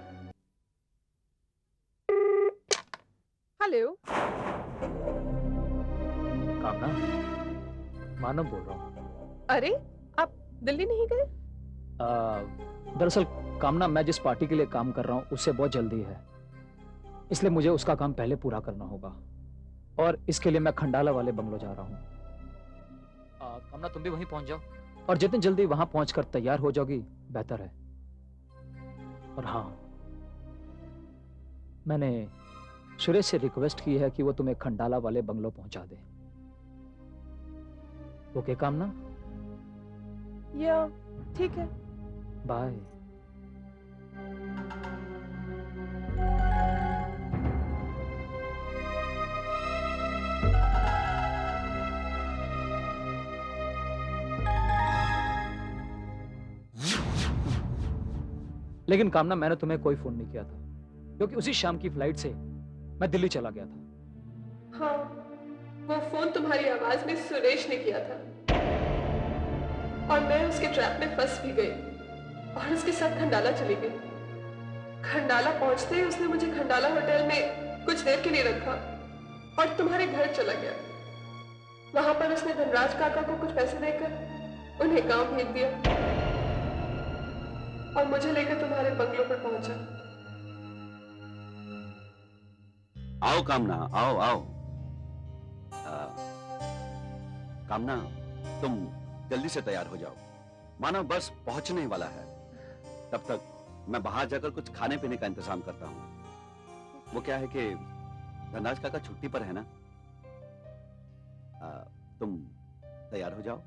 हेलो। कामना, मानव बोल रहा हूँ। अरे, आप दिल्ली नहीं गए? दरअसल कामना, मैं जिस पार्टी के लिए काम कर रहा हूँ उससे बहुत जल्दी है, इसलिए मुझे उसका काम पहले पूरा करना होगा, और इसके लिए मैं खंडाला वाले बंगलो जा रहा हूँ। कामना, तुम भी वहीं पहुंच जाओ, और जितनी जल्दी वहां पहुंचकर तैयार हो जाओगी बेहतर है। और हाँ, मैंने सुरेश से रिक्वेस्ट की है कि वो तुम्हें खंडाला वाले बंगलो पहुंचा दे। ओके कामना? या ठीक है। बाय। लेकिन कामना, मैंने तुम्हें कोई फोन नहीं किया था, क्योंकि उसी शाम की फ्लाइट से मैं दिल्ली चला गया था। हाँ, वो फोन तुम्हारी आवाज में सुरेश ने किया था, और मैं उसके ट्रैप में फंस भी गई, और उसके साथ खंडाला चली गई। खंडाला पहुंचते ही उसने मुझे खंडाला होटल में कुछ देर के लिए रखा, और तुम्हारे घर चला गया। वहां पर उसने धनराज काका को कुछ पैसे देकर उन्हें गांव भेज दिया, और मुझे लेकर तुम्हारे बंगलों पर पहुंचा। आओ कामना, आओ आओ। कामना, तुम जल्दी से तैयार हो जाओ, मानो बस पहुंचने ही वाला है। तब तक मैं बाहर जाकर कुछ खाने पीने का इंतजाम करता हूँ। वो क्या है कि धनराज काका छुट्टी पर है ना। तुम तैयार हो जाओ।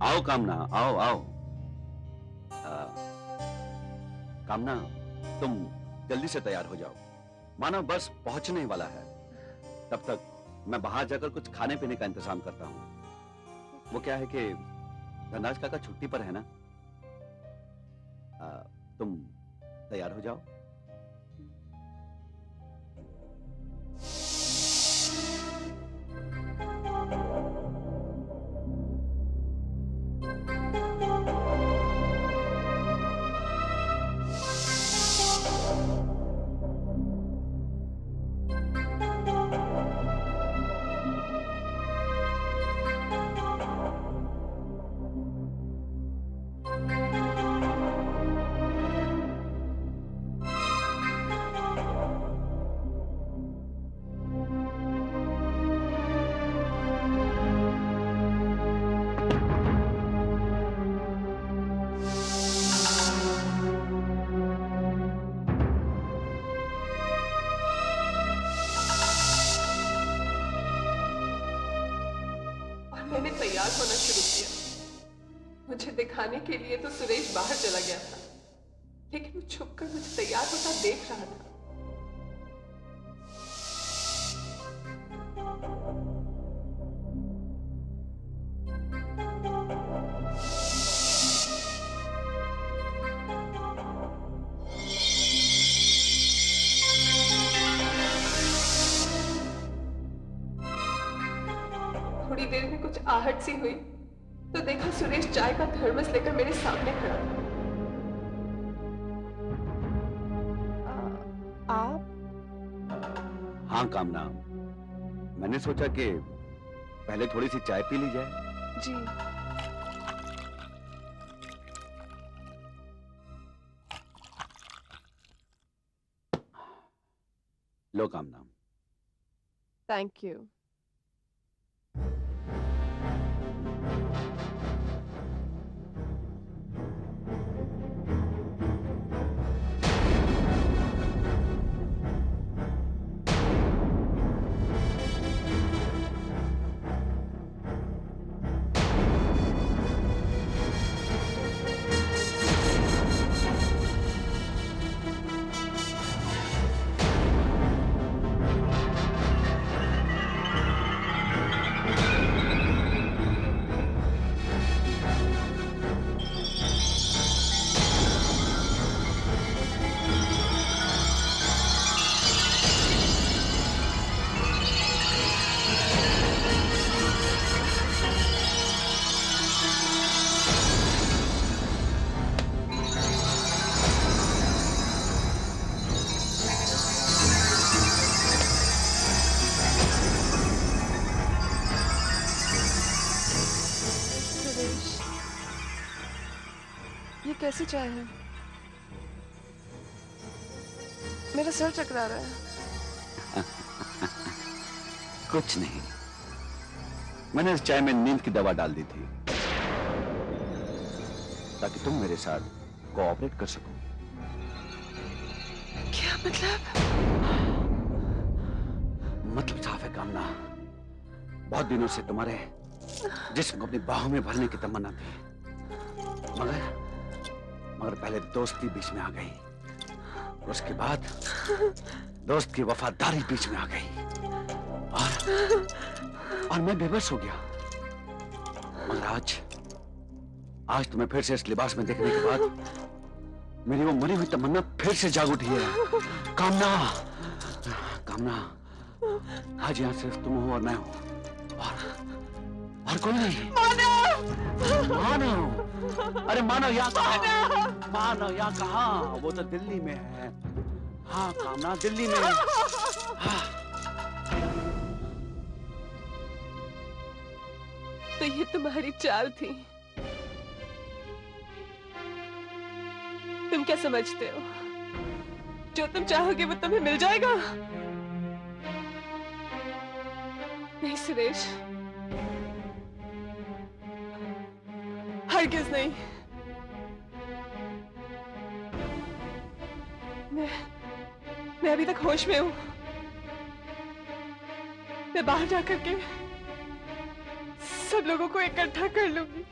आओ कामना, आओ आओ। कामना, तुम जल्दी से तैयार हो जाओ, मानो बस पहुंचने ही वाला है। तब तक मैं बाहर जाकर कुछ खाने पीने का इंतजाम करता हूँ। वो क्या है कि धनराज काका छुट्टी पर है ना। तुम तैयार हो जाओ। मैंने तैयार होना शुरू किया। मुझे दिखाने के लिए तो सुरेश बाहर चला गया था, लेकिन वो छुपकर मुझे तैयार होता देख रहा था। थोड़ी देर में कुछ आहट सी हुई तो देखा सुरेश चाय का थर्मस लेकर मेरे सामने खड़ा था। आप? हाँ कामना, मैंने सोचा कि पहले थोड़ी सी चाय पी ली जाए। जी। लो कामना। Thank you. ये कैसी चाय है? मेरा सर चकरा रहा है। कुछ नहीं, मैंने इस चाय में नींद की दवा डाल दी थी ताकि तुम मेरे साथ कोऑपरेट कर सको। क्या मतलब? मतलब साफ है कामना, बहुत दिनों से तुम्हारे जिस्म को अपनी बाहों में भरने की तमन्ना थी, मगर पहले दोस्ती बीच में आ गई, उसके बाद दोस्त की वफादारी बीच में आ गई और मैं बेबस हो गया। मगर आज तुम्हें फिर से इस लिबास में देखने के बाद मेरी वो मरी हुई तमन्ना फिर से जाग उठी है। कामना, कामना, आज यहाँ सिर्फ तुम हो और मैं हूँ और कोई नहीं। मानव, अरे मानव यहाँ कहाँ? मानव यहाँ कहाँ? वो तो दिल्ली में है। हाँ कामना, दिल्ली में। हाँ। तो ये तुम्हारी चाल थी। तुम क्या समझते हो, जो तुम चाहोगे वो तुम्हें मिल जाएगा? नहीं सुरेश, हरगिज़ नहीं। मैं अभी तक होश में हूं। मैं बाहर जाकर के सब लोगों को इकट्ठा कर लूंगी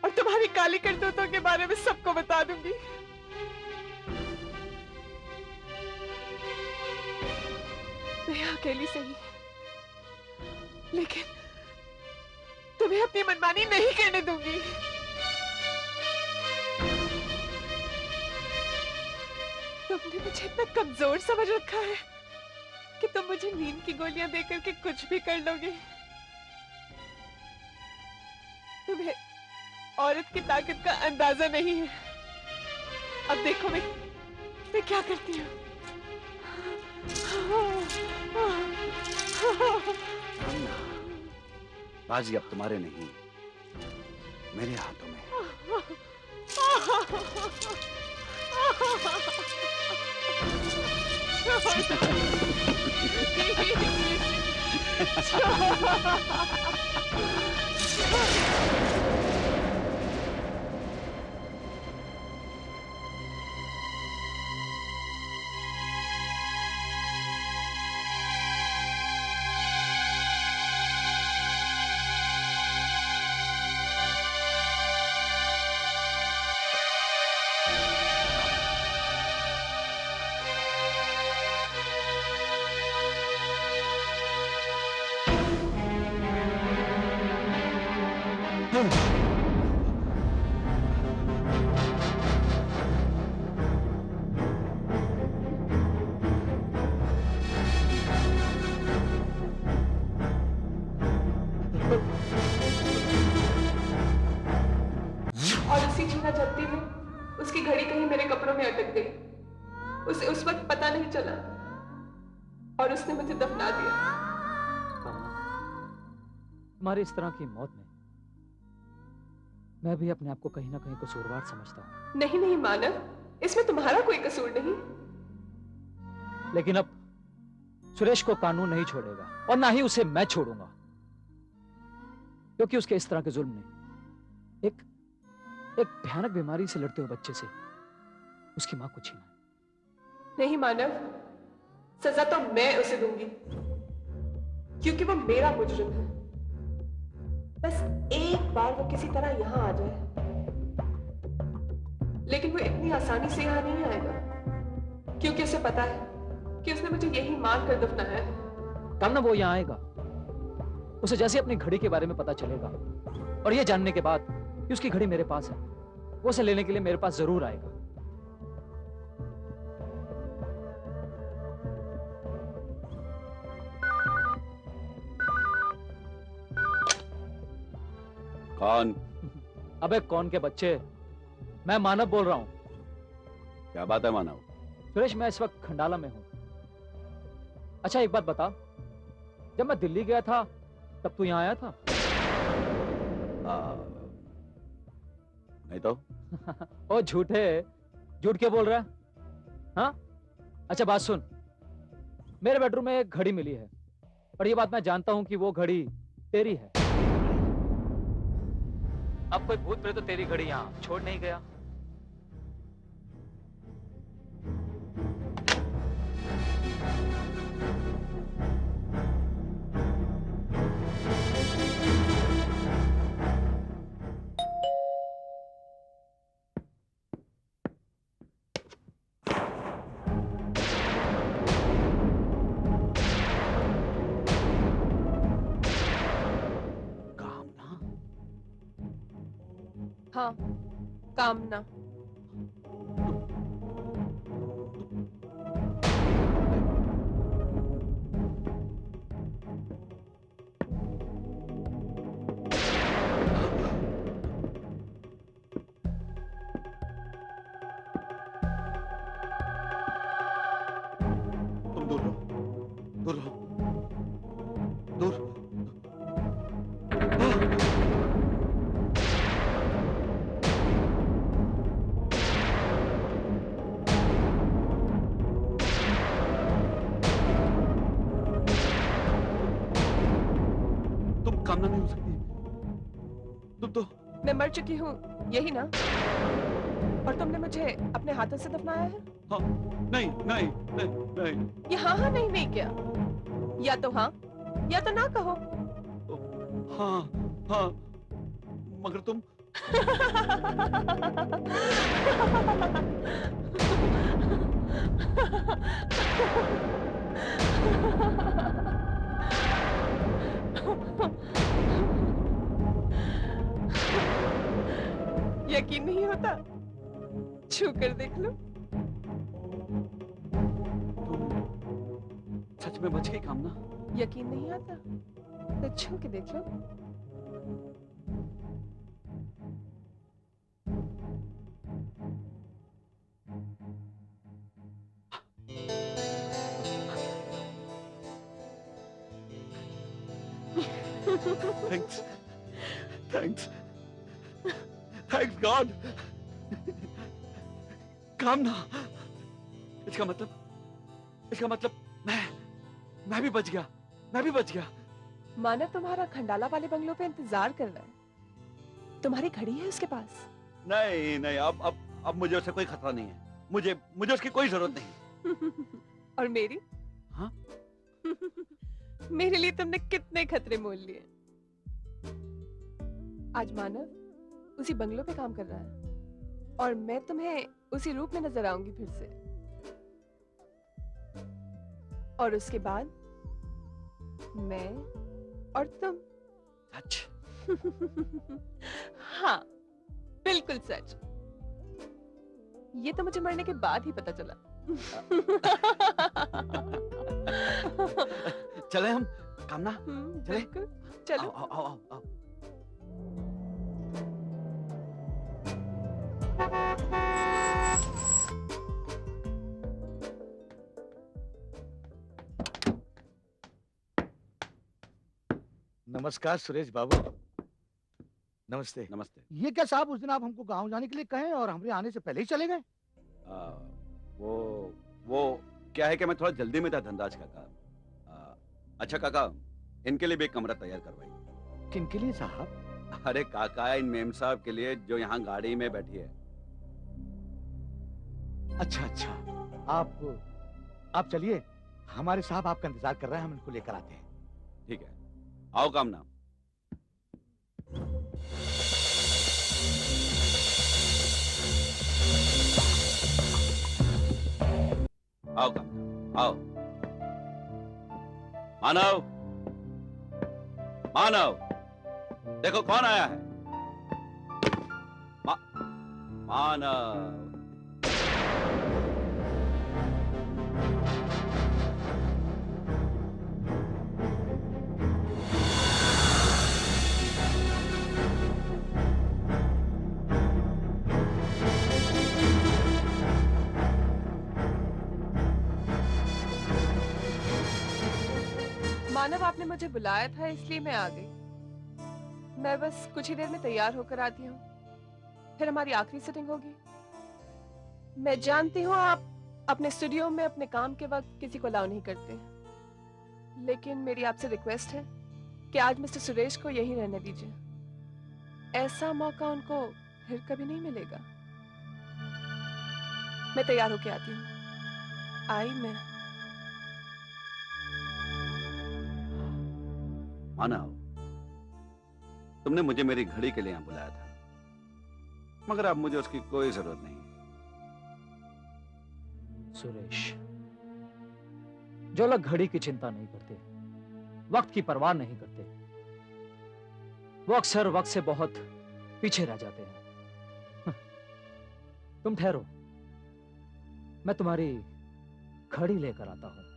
और तुम्हारी काली करतूतों के बारे में सबको बता दूंगी। मैं अकेली सही, लेकिन तुम्हें अपनी मनमानी नहीं करने दूंगी। तुमने मुझे इतना कमजोर समझ रखा है कि तुम मुझे नींद की गोलियां देकर के कुछ भी कर लोगे। तुम्हें औरत की ताकत का अंदाजा नहीं है। अब देखो मैं क्या करती हूँ। बाजी अब तुम्हारे नहीं, मेरे हाथों में। और उसी छीना झपटी में उसकी घड़ी कहीं मेरे कपड़ों में अटक गई। उसे उस वक्त पता नहीं चला और उसने मुझे दफना दिया। तुम्हारी इस तरह की मौत में मैं भी अपने आप को कहीं ना कहीं कसूरवार समझता हूँ। नहीं नहीं मानव, इसमें तुम्हारा कोई कसूर नहीं। लेकिन अब सुरेश को कानून नहीं छोड़ेगा और ना ही उसे मैं छोड़ूंगा, क्योंकि उसके इस तरह के जुल्म ने एक भयानक बीमारी से लड़ते हुए बच्चे से उसकी मां को छीना। नहीं मानव, सजा तो मैं उसे दूंगी, क्योंकि वो मेरा मुजरिम है। बस एक बार वो किसी तरह यहां आ जाए, लेकिन वो इतनी आसानी से यहां नहीं आएगा, क्योंकि उसे पता है कि उसने मुझे यही मार कर दफनाया है। कल ना वो यहां आएगा, उसे जैसे अपनी घड़ी के बारे में पता चलेगा और ये जानने के बाद कि उसकी घड़ी मेरे पास है, वो उसे लेने के लिए मेरे पास जरूर आएगा। कौन? अबे कौन के बच्चे, मैं मानव बोल रहा हूं। क्या बात है मानव? सुरेश, मैं इस वक्त खंडाला में हूं। अच्छा एक बात बता, जब मैं दिल्ली गया था तब तू यहां आया था? नहीं तो। ओ झूठे, झूठ क्यों बोल रहा है? हाँ? अच्छा बात सुन, मेरे बेडरूम में एक घड़ी मिली है और ये बात मैं जानता हूं कि वो घड़ी तेरी है। अब कोई भूत प्रेत तो तेरी घड़ी यहां छोड़ नहीं गया। हाँ, कामना। तुम दूर रहो, दूर रहो, दूर। तुम कामना नहीं हो सकती, तुम तो। मैं मर चुकी हूँ, यही ना? और तुमने मुझे अपने हाथों से दफनाया है? हाँ, नहीं नहीं नहीं नहीं। ये हाँ हाँ नहीं नहीं क्या? या तो हाँ या तो ना कहो। हाँ हाँ, मगर तुम। यकीन नहीं होता? छू कर देख लो। तुम सच में बच गई कामना? यकीन नहीं आता तो छू के देख लो। Thanks. Thanks. Thanks God. कामना, इसका मतलब मैं भी बच गया, मैं भी बच गया। मानव तुम्हारा खंडाला वाले बंगलों पे इंतजार कर रहा है। तुम्हारी घड़ी है उसके पास? नहीं नहीं, अब मुझे उससे कोई खतरा नहीं है। मुझे उसकी कोई जरूरत नहीं। और मेरी? हाँ? मेरे लिए तुमने कितने खतरे मोल लिए। आज मानव उसी बंगलों पे काम कर रहा है और मैं तुम्हें उसी रूप में नजर आऊंगी फिर से। और उसके बाद मैं और तुम। सच? हाँ, बिल्कुल सच। ये तो मुझे मरने के बाद ही पता चला। चले हम कामना, चले? बिल्कुल, चलो। आओ, आओ, आओ, आओ। नमस्कार सुरेश बाबू। नमस्ते। नमस्ते। ये क्या साहब, उस दिन आप हमको गांव जाने के लिए कहे और हमारे आने से पहले ही चले गए? वो क्या है कि मैं थोड़ा जल्दी में था धनराज काका। अच्छा काका, इनके लिए भी एक कमरा तैयार करवाइए। किनके लिए साहब? अरे काका, इन मेम साहब के लिए जो यहाँ गाड़ी में बैठी है। अच्छा अच्छा, आप चलिए, हमारे साहब आपका इंतजार कर रहे हैं, हम इनको लेकर आते हैं। ठीक है, आओ कामना। आओ कामना, आओ। मानव, मानव, देखो कौन आया है। मानव। मानव, आपने मुझे बुलाया था इसलिए मैं आ गई। मैं बस कुछ ही देर में तैयार होकर आती हूँ, फिर हमारी आखिरी सेटिंग होगी। मैं जानती हूँ आप अपने स्टूडियो में अपने काम के वक्त किसी को अलाउ नहीं करते, लेकिन मेरी आपसे रिक्वेस्ट है कि आज मिस्टर सुरेश को यहीं रहने दीजिए। ऐसा मौका उनको फिर कभी नहीं मिलेगा। मैं तैयार होके आती हूँ। आई मैं। मानव, तुमने मुझे मेरी घड़ी के लिए यहाँ बुलाया था, मगर अब मुझे उसकी कोई जरूरत नहीं। सुरेश, जो लोग घड़ी की चिंता नहीं करते, वक्त की परवाह नहीं करते, वो अक्सर वक्त से बहुत पीछे रह जाते हैं। तुम ठहरो, मैं तुम्हारी घड़ी लेकर आता हूं।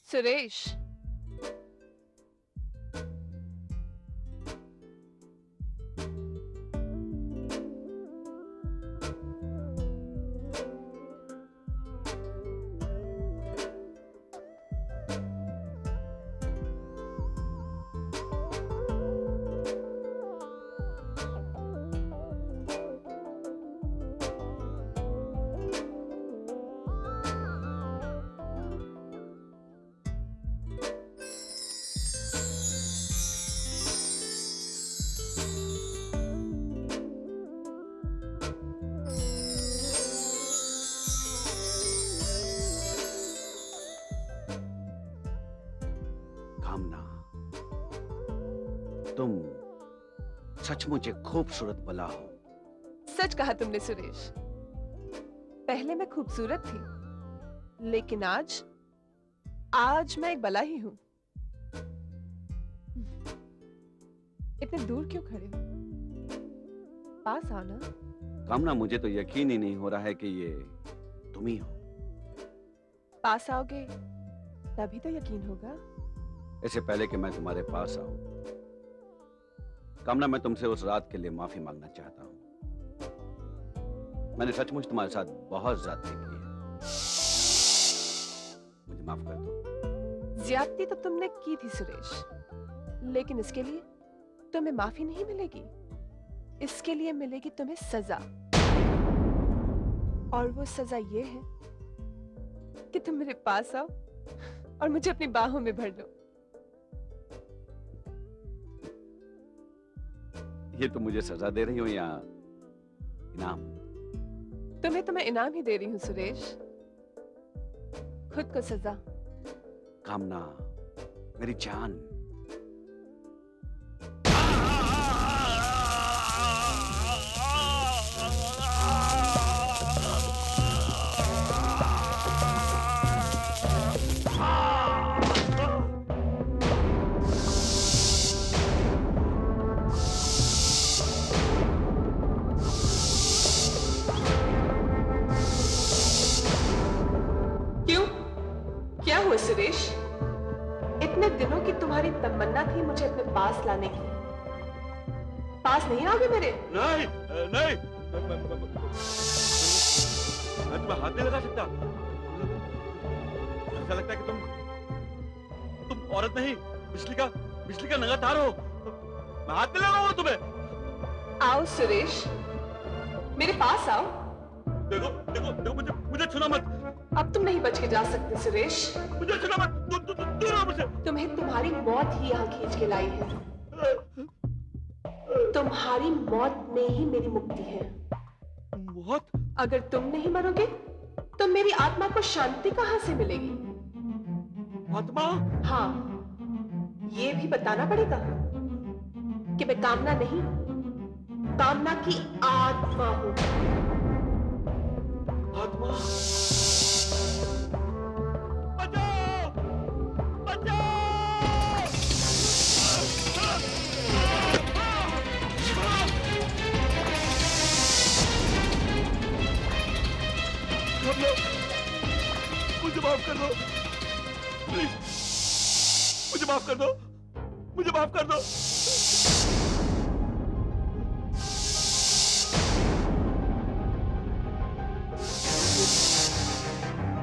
सुरेश, कामना, तुम सचमुच एक खूबसूरत बला हो। सच कहा तुमने सुरेश। पहले मैं खूबसूरत थी, लेकिन आज मैं एक बला ही हूं। इतने दूर क्यों खड़े हो? पास आओ ना। कामना, मुझे तो यकीन ही नहीं हो रहा है कि ये तुम ही हो। पास आओगे तभी तो यकीन होगा। इससे पहले कि मैं तुम्हारे पास आऊं, कामना, मैं तुमसे उस रात के लिए माफी मांगना चाहता हूं। मैंने सचमुच तुम्हारे साथ बहुत ज्यादती की है, मुझे माफ कर दो। ज्यादती तो तुमने की थी सुरेश, लेकिन इसके लिए तुम्हें माफी नहीं मिलेगी। इसके लिए मिलेगी तुम्हें सजा, और वो सजा ये है कि तुम मेरे पास आओ और मुझे अपनी बाहों में भर लो। ये तो मुझे सजा दे रही हो या इनाम? तुम्हें तो मैं इनाम ही दे रही हूँ सुरेश, खुद को सजा। कामना, मेरी जान। क्यों? क्या हुआ सुरेश? इतने दिनों की तुम्हारी तमन्ना थी मुझे अपने पास लाने की, पास नहीं आओगे मेरे? नहीं नहीं, मैं तुम्हें हाथ नहीं लगा सकता। ऐसा लगता है कि तुम औरत नहीं, बिजली का नगा तार हो। मैं हाथ नहीं लगाऊंगा तुम्हें। आओ सुरेश, मेरे पास आओ। देखो देखो देखो, मुझे छूना मत। अब तुम नहीं बच के जा सकते सुरेश, मुझे छूना मत। दूर रहो मुझसे। तुम्हें तुम्हारी मौत ही यहाँ खींच के लाई है। तुम्हारी मौत में ही मेरी मुक्ति है। मौत? अगर तुम नहीं मरोगे तो मेरी आत्मा को शांति कहाँ से मिलेगी? आत्मा? हाँ, ये भी बताना पड़ेगा कि मैं कामना नहीं, कामना की आत्मा हूं। आत्मा? बचाओ! बचाओ! मुझे माफ कर दो, प्लीज। मुझे माफ कर दो, मुझे माफ कर दो।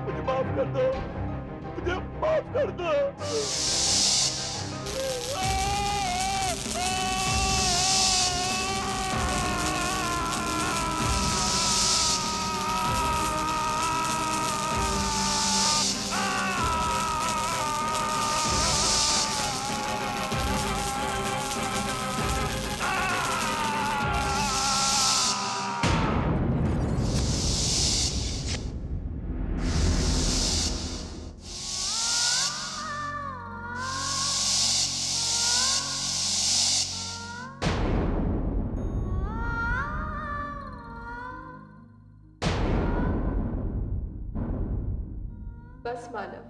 मुझे माफ कर दो, मुझे माफ कर दो। बस मानव,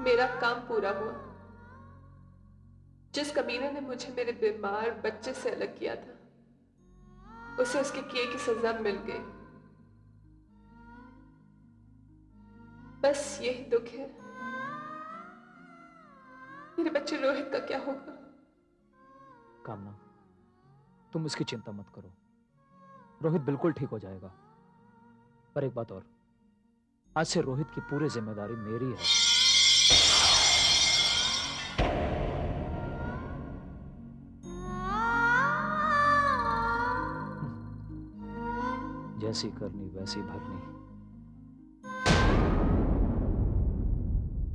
मेरा काम पूरा हुआ। जिस कमीने ने मुझे मेरे बीमार बच्चे से अलग किया था, उसे उसके किए की सजा मिल गई। बस यही दुख है। मेरे बच्चे रोहित का क्या होगा? कामना, तुम इसकी चिंता मत करो, रोहित बिल्कुल ठीक हो जाएगा। पर एक बात और, आज से रोहित की पूरी जिम्मेदारी मेरी है। जैसी करनी वैसी भरनी।